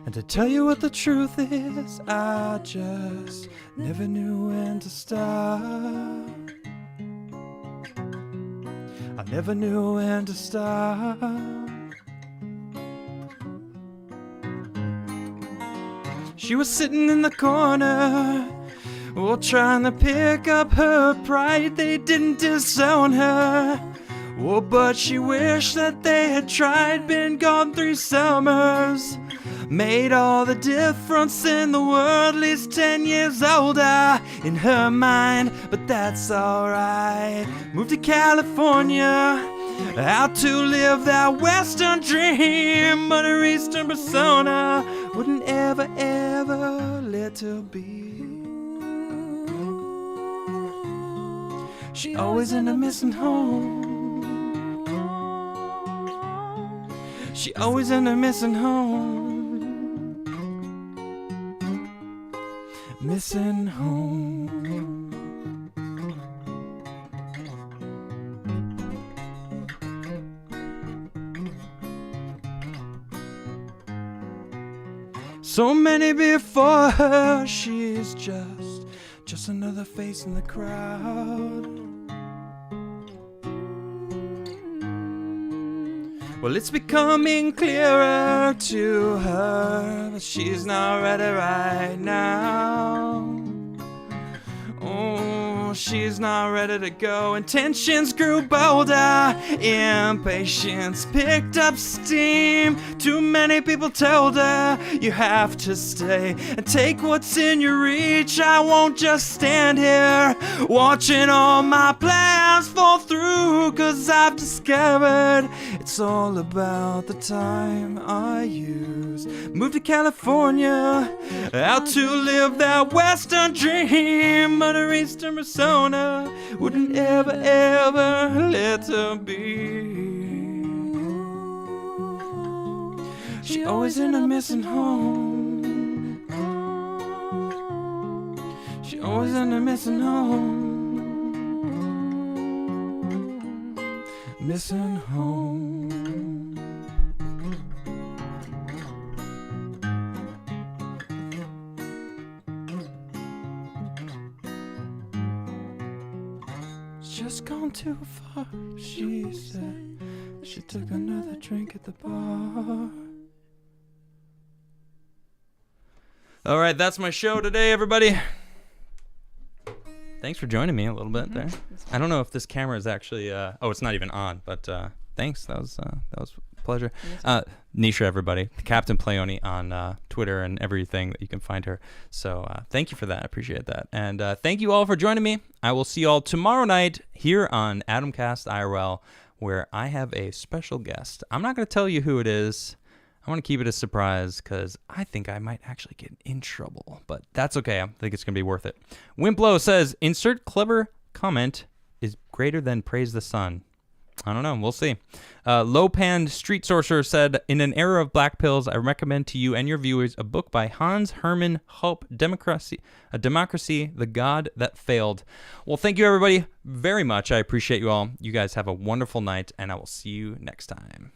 Speaker 1: And to tell you what the truth is, I just never knew when to stop. I never knew when to stop. She was sitting in the corner, trying to pick up her pride. They didn't disown her, but she wished that they had tried. Been gone 3 summers, made all the difference in the world. At least 10 years older in her mind, but that's alright. Moved to California, out to live that western dream, but her eastern persona wouldn't ever let her be. She always ended up missing home. She always ended up missing home. Missing home. So many before her, she's just another face in the crowd. Well, it's becoming clearer to her, but she's not ready right now. Oh, she's not ready to go. Intentions grew bolder, impatience picked up steam. Too many people told her, you have to stay and take what's in your reach. I won't just stand here watching all my plans fall through, 'cause I've discovered it's all about the time I use. Moved to California, out to live that western dream, but her eastern persona wouldn't ever let her be. She always ended up missing home. She always ended up missing home. Missing home. Just gone too far, she said. She took another drink at the bar. All right, that's my show today, everybody. Thanks for joining me a little bit there. I don't know if this camera is actually it's not even on, but thanks. That was a pleasure. Nisha, everybody. Captain Playoni on Twitter and everything that you can find her. So thank you for that. I appreciate that. And thank you all for joining me. I will see you all tomorrow night here on Adamcast IRL, where I have a special guest. I'm not going to tell you who it is. I want to keep it a surprise because I think I might actually get in trouble, but that's okay. I think it's going to be worth it. Wimplow says, insert clever comment is greater than praise the sun? I don't know. We'll see. Lopan Street Sorcerer said, in an era of black pills, I recommend to you and your viewers a book by Hans Hermann Hoppe, Democracy, The God That Failed. Well, thank you, everybody, very much. I appreciate you all. You guys have a wonderful night, and I will see you next time.